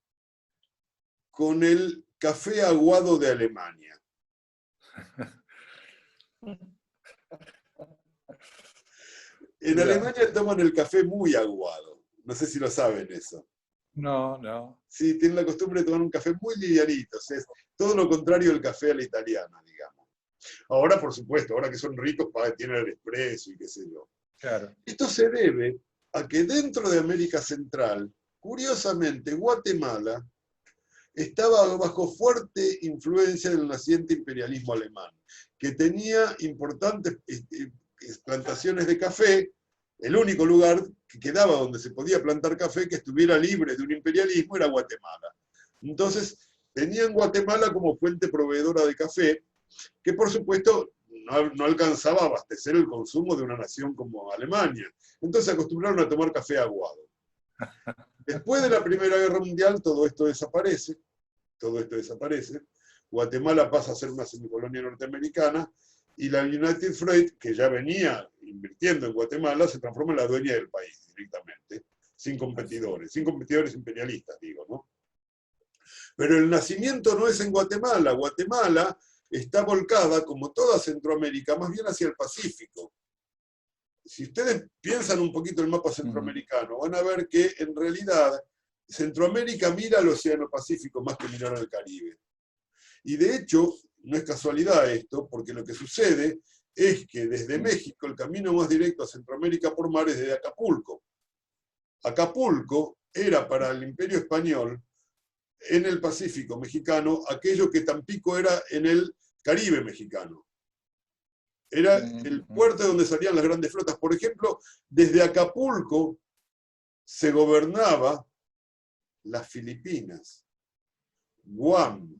con el café aguado de Alemania. En Alemania toman el café muy aguado. No sé si lo saben eso. No. Sí, tienen la costumbre de tomar un café muy livianito. O sea, es todo lo contrario del café a la italiana, digamos. Ahora, por supuesto, ahora que son ricos, tienen el expreso y qué sé yo. Claro. Esto se debe a que dentro de América Central, curiosamente, Guatemala estaba bajo fuerte influencia del naciente imperialismo alemán, que tenía importantes plantaciones de café. El único lugar que quedaba donde se podía plantar café que estuviera libre de un imperialismo era Guatemala. Entonces, tenían Guatemala como fuente proveedora de café, que por supuesto no alcanzaba a abastecer el consumo de una nación como Alemania. Entonces se acostumbraron a tomar café aguado. Después de la Primera Guerra Mundial todo esto desaparece. Guatemala pasa a ser una semicolonia norteamericana y la United Fruit, que ya venía invirtiendo en Guatemala, se transforma en la dueña del país directamente, sin competidores imperialistas, digo, ¿no? Pero el nacimiento no es en Guatemala. Guatemala está volcada, como toda Centroamérica, más bien hacia el Pacífico. Si ustedes piensan un poquito el mapa centroamericano, van a ver que en realidad Centroamérica mira al Océano Pacífico más que mirar al Caribe. Y de hecho, no es casualidad esto, porque lo que sucede es que desde México el camino más directo a Centroamérica por mar es desde Acapulco. Acapulco era para el Imperio Español en el Pacífico mexicano aquello que Tampico era en el Caribe mexicano. Era el puerto donde salían las grandes flotas. Por ejemplo, desde Acapulco se gobernaba las Filipinas, Guam,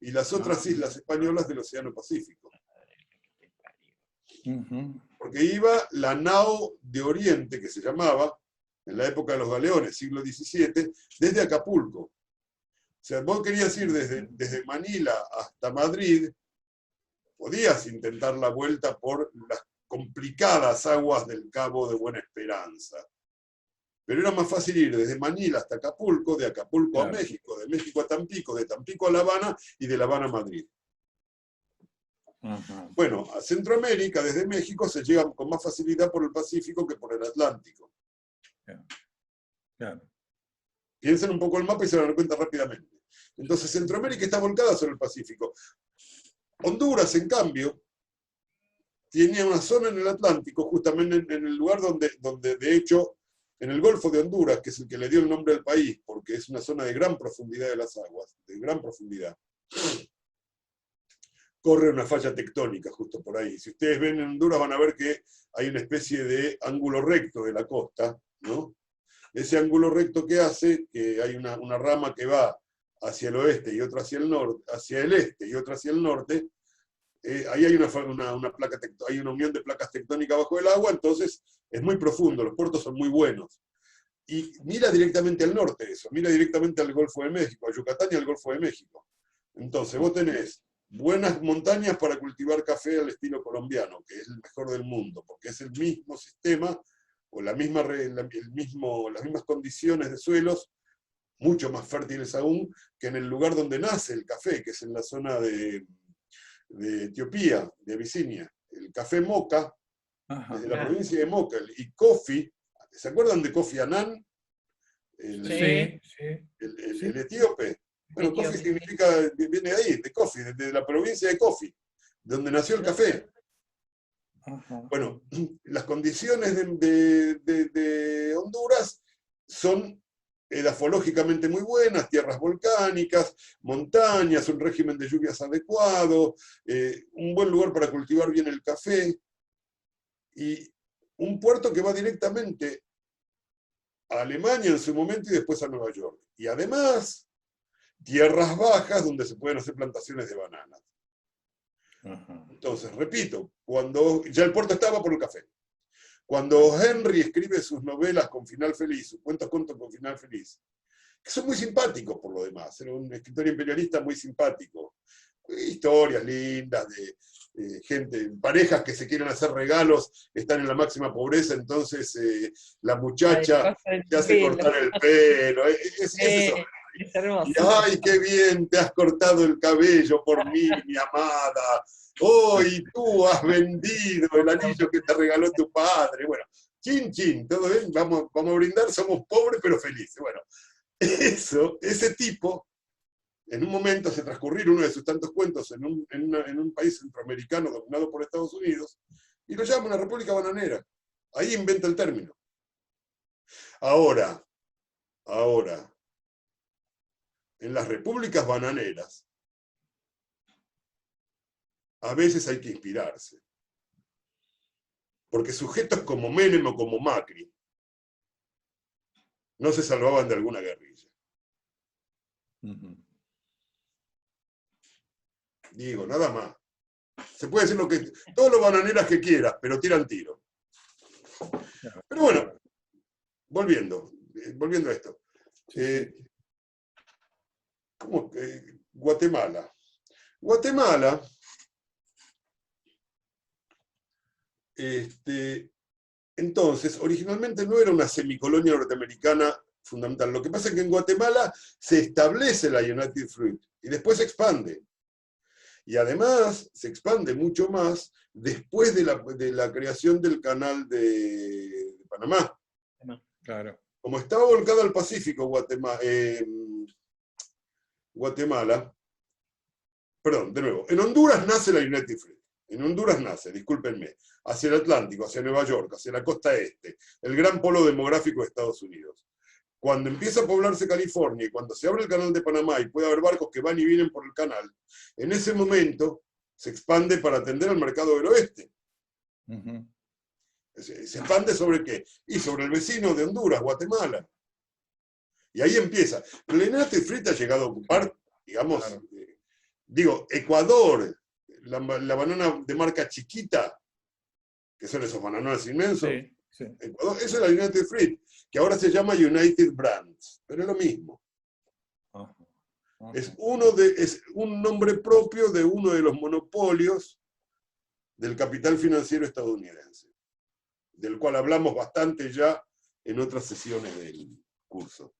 y las otras islas españolas del Océano Pacífico. Porque iba la nao de Oriente, que se llamaba, en la época de los galeones, siglo XVII, desde Acapulco. O sea, vos querías ir desde Manila hasta Madrid, podías intentar la vuelta por las complicadas aguas del Cabo de Buena Esperanza. Pero era más fácil ir desde Manila hasta Acapulco, de Acapulco a México, de México a Tampico, de Tampico a La Habana y de La Habana a Madrid. Bueno, a Centroamérica, desde México, se llega con más facilidad por el Pacífico que por el Atlántico. Piensen un poco el mapa y se van a dar cuenta rápidamente. Entonces, Centroamérica está volcada sobre el Pacífico. Honduras, en cambio, tiene una zona en el Atlántico, justamente en el lugar donde de hecho, en el Golfo de Honduras, que es el que le dio el nombre al país, porque es una zona de gran profundidad de las aguas, de gran profundidad, corre una falla tectónica justo por ahí. Si ustedes ven en Honduras van a ver que hay una especie de ángulo recto de la costa, ¿no? Ese ángulo recto que hace que hay una rama que va hacia el oeste y otra hacia el norte, hacia el este y otra hacia el norte, ahí hay hay una unión de placas tectónicas bajo el agua, entonces es muy profundo, los puertos son muy buenos. Y mira directamente al norte eso, mira directamente al Golfo de México, a Yucatán y al Golfo de México. Entonces vos tenés buenas montañas para cultivar café al estilo colombiano, que es el mejor del mundo, porque es el mismo sistema, o las mismas condiciones de suelos, mucho más fértiles aún, que en el lugar donde nace el café, que es en la zona de Etiopía, de Abisinia. El café Moca, desde la provincia de Moca, y Kofi, ¿se acuerdan de Kofi Annan? El etíope. Bueno, Kofi significa, viene de ahí, de Kofi, de la provincia de Kofi, donde nació el café. Bueno, las condiciones de Honduras son edafológicamente muy buenas, tierras volcánicas, montañas, un régimen de lluvias adecuado, un buen lugar para cultivar bien el café, y un puerto que va directamente a Alemania en su momento y después a Nueva York. Y además, tierras bajas donde se pueden hacer plantaciones de bananas. Entonces, repito, cuando ya el puerto estaba por el café. Cuando Henry escribe sus novelas con final feliz, sus cuentos con final feliz, que son muy simpáticos por lo demás, era un escritor imperialista muy simpático, historias lindas de gente, parejas que se quieren hacer regalos, están en la máxima pobreza, entonces la muchacha te hace cortar el pelo, es eso. Es hermoso. Y, ¡ay, qué bien te has cortado el cabello por mí, mi amada! ¡Oh, y tú has vendido el anillo que te regaló tu padre! Bueno, chin, chin, todo bien, vamos a brindar, somos pobres pero felices. Bueno, ese tipo, en un momento hace transcurrir uno de sus tantos cuentos en un país centroamericano dominado por Estados Unidos, y lo llama una república bananera. Ahí inventa el término. Ahora, en las repúblicas bananeras, a veces hay que inspirarse. Porque sujetos como Menem o como Macri no se salvaban de alguna guerrilla. Digo, nada más. Se puede decir todos los bananeras que quieras, pero tiran tiro. Pero bueno, volviendo a esto. Guatemala. Guatemala, entonces, originalmente no era una semicolonia norteamericana fundamental. Lo que pasa es que en Guatemala se establece la United Fruit y después se expande. Y además se expande mucho más después de la creación del canal de Panamá. Claro. Como estaba volcado al Pacífico Guatemala, perdón, de nuevo, en Honduras nace la United Fruit. En Honduras nace, discúlpenme, hacia el Atlántico, hacia Nueva York, hacia la costa este, el gran polo demográfico de Estados Unidos. Cuando empieza a poblarse California y cuando se abre el canal de Panamá y puede haber barcos que van y vienen por el canal, en ese momento se expande para atender al mercado del oeste. Se expande ¿sobre qué? Y sobre el vecino de Honduras, Guatemala. Y ahí empieza. Pero la United Fruit ha llegado a ocupar, digamos, Digo, Ecuador, la banana de marca chiquita, que son esos bananones inmensos, Sí, sí. Ecuador, eso es la United Fruit, que ahora se llama United Brands, pero es lo mismo. Ajá, ajá. Es un nombre propio de uno de los monopolios del capital financiero estadounidense, del cual hablamos bastante ya en otras sesiones del curso.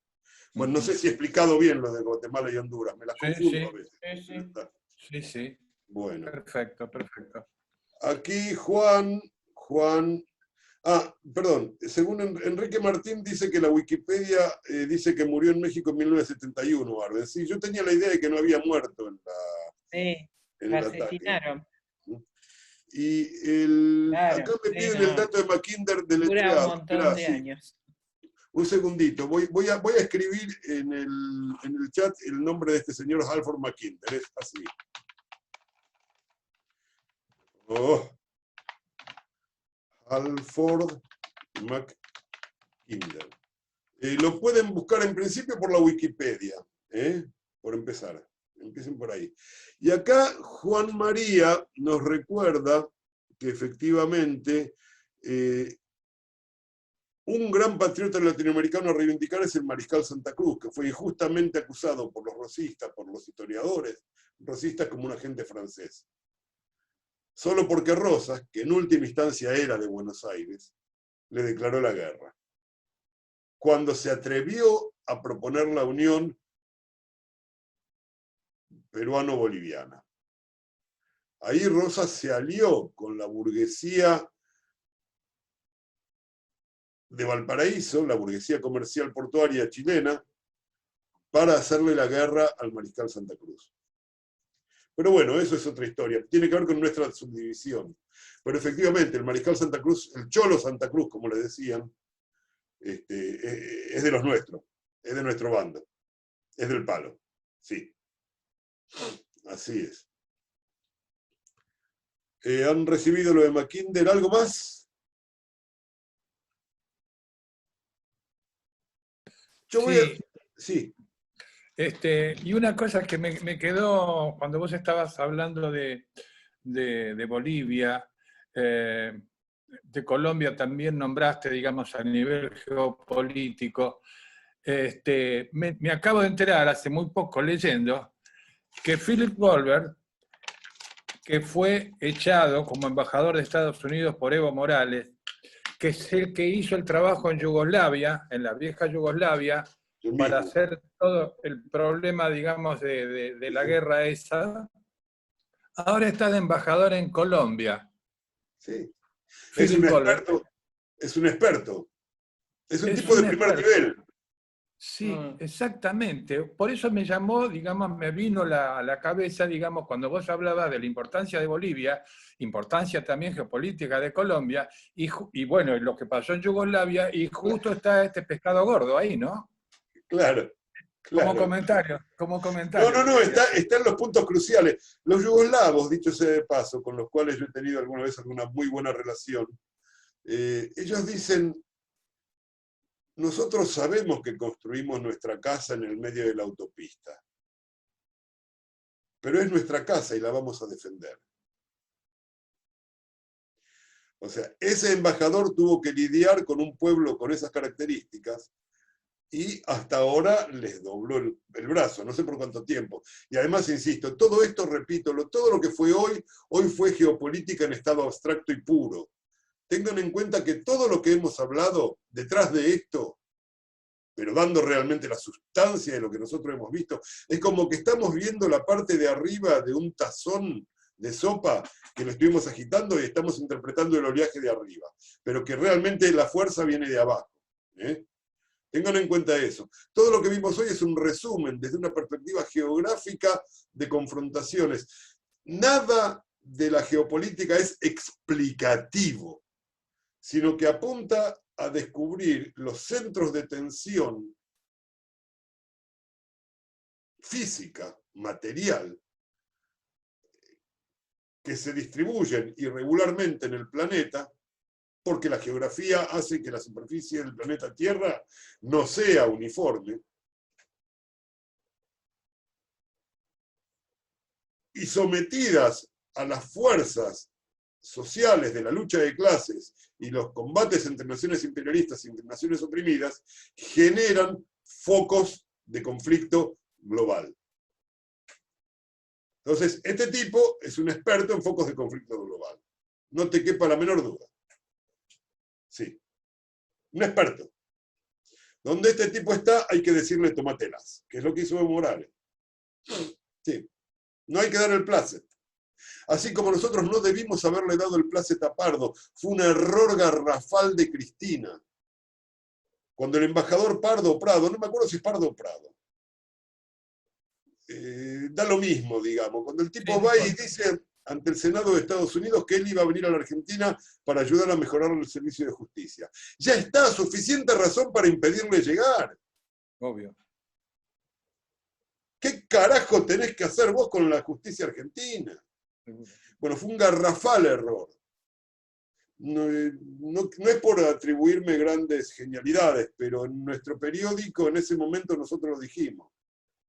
Bueno, no sé si he explicado bien lo de Guatemala y Honduras, me las Sí, confundo a sí, veces. sí, sí, sí, sí. Bueno, Perfecto, perfecto. aquí perdón, según Enrique Martín dice que la Wikipedia dice que murió en México en 1971, Arben. Sí, yo tenía la idea de que no había muerto Sí, en lo el ataque. asesinaron. Y acá Claro, me sí, piden el no. dato de Mackinder Dura un deletreado. montón Esperá, de sí. años. Un segundito, voy a escribir en el chat el nombre de este señor Halford Mackinder, es así. Oh, Halford Mackinder. Lo pueden buscar en principio por la Wikipedia, por empezar. Empiecen por ahí. Y acá Juan María nos recuerda que efectivamente un gran patriota latinoamericano a reivindicar es el Mariscal Santa Cruz, que fue injustamente acusado por los rosistas, por los historiadores rosistas como un agente francés. Solo porque Rosas, que en última instancia era de Buenos Aires, le declaró la guerra. Cuando se atrevió a proponer la unión peruano-boliviana. Ahí Rosas se alió con la burguesía de Valparaíso, la burguesía comercial portuaria chilena, para hacerle la guerra al Mariscal Santa Cruz. Pero bueno, eso es otra historia. Tiene que ver con nuestra subdivisión. Pero efectivamente, el Mariscal Santa Cruz, el Cholo Santa Cruz, como le decían, es de los nuestros, es de nuestro bando, es del palo. Sí, así es. ¿Han recibido lo de Mackinder? ¿Algo más? Yo voy a... Sí, Sí. y una cosa que me quedó cuando vos estabas hablando de Bolivia, de Colombia también nombraste, digamos, a nivel geopolítico. Me acabo de enterar hace muy poco leyendo que Philip Goldberg, que fue echado como embajador de Estados Unidos por Evo Morales, que es el que hizo el trabajo en Yugoslavia, en la vieja Yugoslavia, Yo para mismo. hacer todo el problema, digamos, de la guerra esa, ahora está de embajador en Colombia. Sí. Es un Philip Goldberg. experto. Es un experto. Es un Es tipo de un primer experto. nivel. Sí, exactamente. Por eso me llamó, digamos, me vino a la cabeza, digamos, cuando vos hablabas de la importancia de Bolivia, importancia también geopolítica de Colombia, y bueno, lo que pasó en Yugoslavia, y justo está este pescado gordo ahí, ¿no? Claro, Como claro. comentario, como No, comentario. no, Te no, quería hacer. está en los puntos cruciales. Los yugoslavos, dicho sea de paso, con los cuales yo he tenido alguna vez alguna muy buena relación, ellos dicen, nosotros sabemos que construimos nuestra casa en el medio de la autopista, pero es nuestra casa y la vamos a defender. O sea, ese embajador tuvo que lidiar con un pueblo con esas características y hasta ahora les dobló el brazo, no sé por cuánto tiempo. Y además, insisto, todo esto, repito, todo lo que fue hoy fue geopolítica en estado abstracto y puro. Tengan en cuenta que todo lo que hemos hablado detrás de esto, pero dando realmente la sustancia de lo que nosotros hemos visto, es como que estamos viendo la parte de arriba de un tazón de sopa que lo estuvimos agitando y estamos interpretando el oleaje de arriba, pero que realmente la fuerza viene de abajo. Tengan en cuenta eso. Todo lo que vimos hoy es un resumen desde una perspectiva geográfica de confrontaciones. Nada de la geopolítica es explicativo, sino que apunta a descubrir los centros de tensión física, material, que se distribuyen irregularmente en el planeta, porque la geografía hace que la superficie del planeta Tierra no sea uniforme, y sometidas a las fuerzas sociales de la lucha de clases y los combates entre naciones imperialistas y entre naciones oprimidas, generan focos de conflicto global. Entonces, este tipo es un experto en focos de conflicto global. No te quepa la menor duda. Sí. Un experto. Donde este tipo está, hay que decirle tomatelas, que es lo que hizo Evo Morales. Sí. No hay que dar el plácet. Así como nosotros no debimos haberle dado el plácet a Pardo. Fue un error garrafal de Cristina. Cuando el embajador Pardo Prado, no me acuerdo si es Pardo o Prado, da lo mismo, digamos. Cuando el tipo va y dice ante el Senado de Estados Unidos que él iba a venir a la Argentina para ayudar a mejorar el servicio de justicia. Ya está, suficiente razón para impedirle llegar. Obvio. ¿Qué carajo tenés que hacer vos con la justicia argentina? Bueno, fue un garrafal error. No es por atribuirme grandes genialidades, pero en nuestro periódico en ese momento nosotros lo dijimos.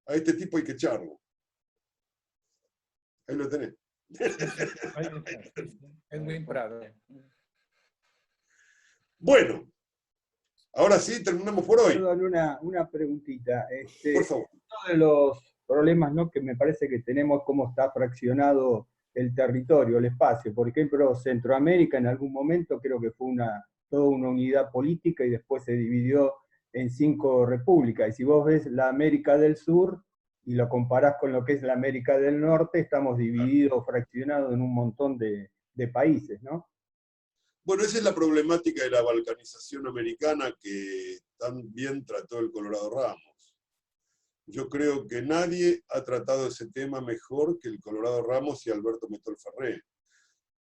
A este tipo hay que echarlo. Ahí lo tenés. Edwin Prado. Bueno, ahora sí, terminamos por hoy. Perdón, una preguntita. Por favor. Uno de los problemas, ¿no?, que me parece que tenemos, cómo está fraccionado el territorio, el espacio. Por ejemplo, Centroamérica en algún momento creo que fue toda una unidad política y después se dividió en 5 repúblicas. Y si vos ves la América del Sur y lo comparás con lo que es la América del Norte, estamos divididos, fraccionados en un montón de países, ¿no? Bueno, esa es la problemática de la balcanización americana que tan bien trató el Colorado Ramos. Yo creo que nadie ha tratado ese tema mejor que el Colorado Ramos y Alberto Metol Ferré.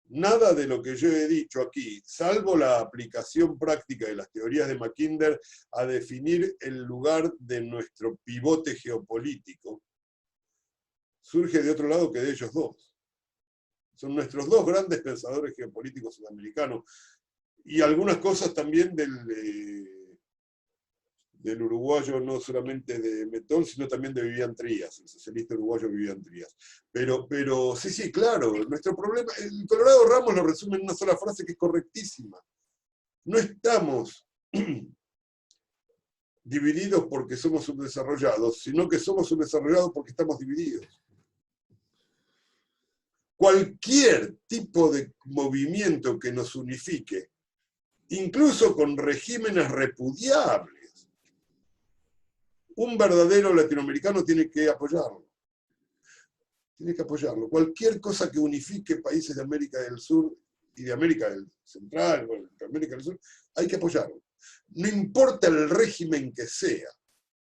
Nada de lo que yo he dicho aquí, salvo la aplicación práctica de las teorías de Mackinder a definir el lugar de nuestro pivote geopolítico, surge de otro lado que de ellos dos. Son nuestros dos grandes pensadores geopolíticos sudamericanos. Y algunas cosas también del uruguayo, no solamente de Metol, sino también de Vivian Trías, el socialista uruguayo Vivian Trías. Pero sí, claro, nuestro problema, el Colorado Ramos lo resume en una sola frase que es correctísima. No estamos divididos porque somos subdesarrollados, sino que somos subdesarrollados porque estamos divididos. Cualquier tipo de movimiento que nos unifique, incluso con regímenes repudiables, un verdadero latinoamericano tiene que apoyarlo. Tiene que apoyarlo. Cualquier cosa que unifique países de América del Sur y de América del Central, o de América del Sur, hay que apoyarlo. No importa el régimen que sea,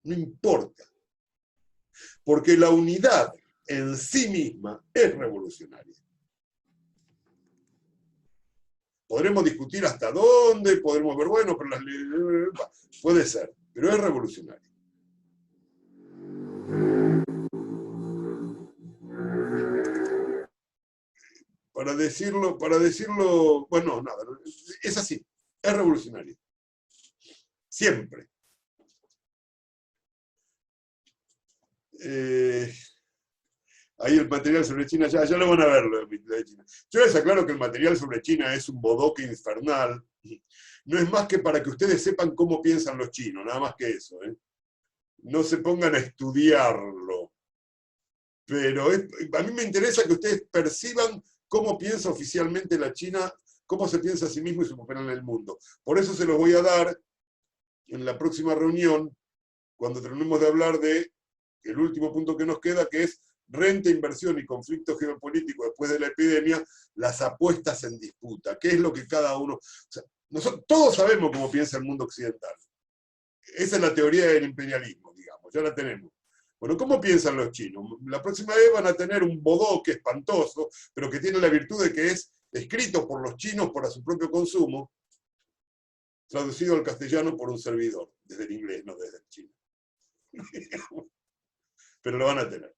no importa. Porque la unidad en sí misma es revolucionaria. Podremos discutir hasta dónde, podremos ver, bueno, pero puede ser, pero es revolucionaria. Para decirlo, bueno, nada, es así, es revolucionario. Siempre. Ahí el material sobre China, ya lo van a ver, lo de China. Yo les aclaro que el material sobre China es un bodoque infernal. No es más que para que ustedes sepan cómo piensan los chinos, nada más que eso. No se pongan a estudiarlo. Pero a mí me interesa que ustedes perciban cómo piensa oficialmente la China, cómo se piensa a sí mismo y su papel en el mundo. Por eso se los voy a dar en la próxima reunión, cuando terminemos de hablar de el último punto que nos queda, que es renta, inversión y conflicto geopolítico después de la epidemia, las apuestas en disputa. ¿Qué es lo que cada uno... O sea, nosotros todos sabemos cómo piensa el mundo occidental. Esa es la teoría del imperialismo, digamos, ya la tenemos. Bueno, ¿cómo piensan los chinos? La próxima vez van a tener un bodoque espantoso, pero que tiene la virtud de que es escrito por los chinos para su propio consumo, traducido al castellano por un servidor, desde el inglés, no desde el chino. Pero lo van a tener.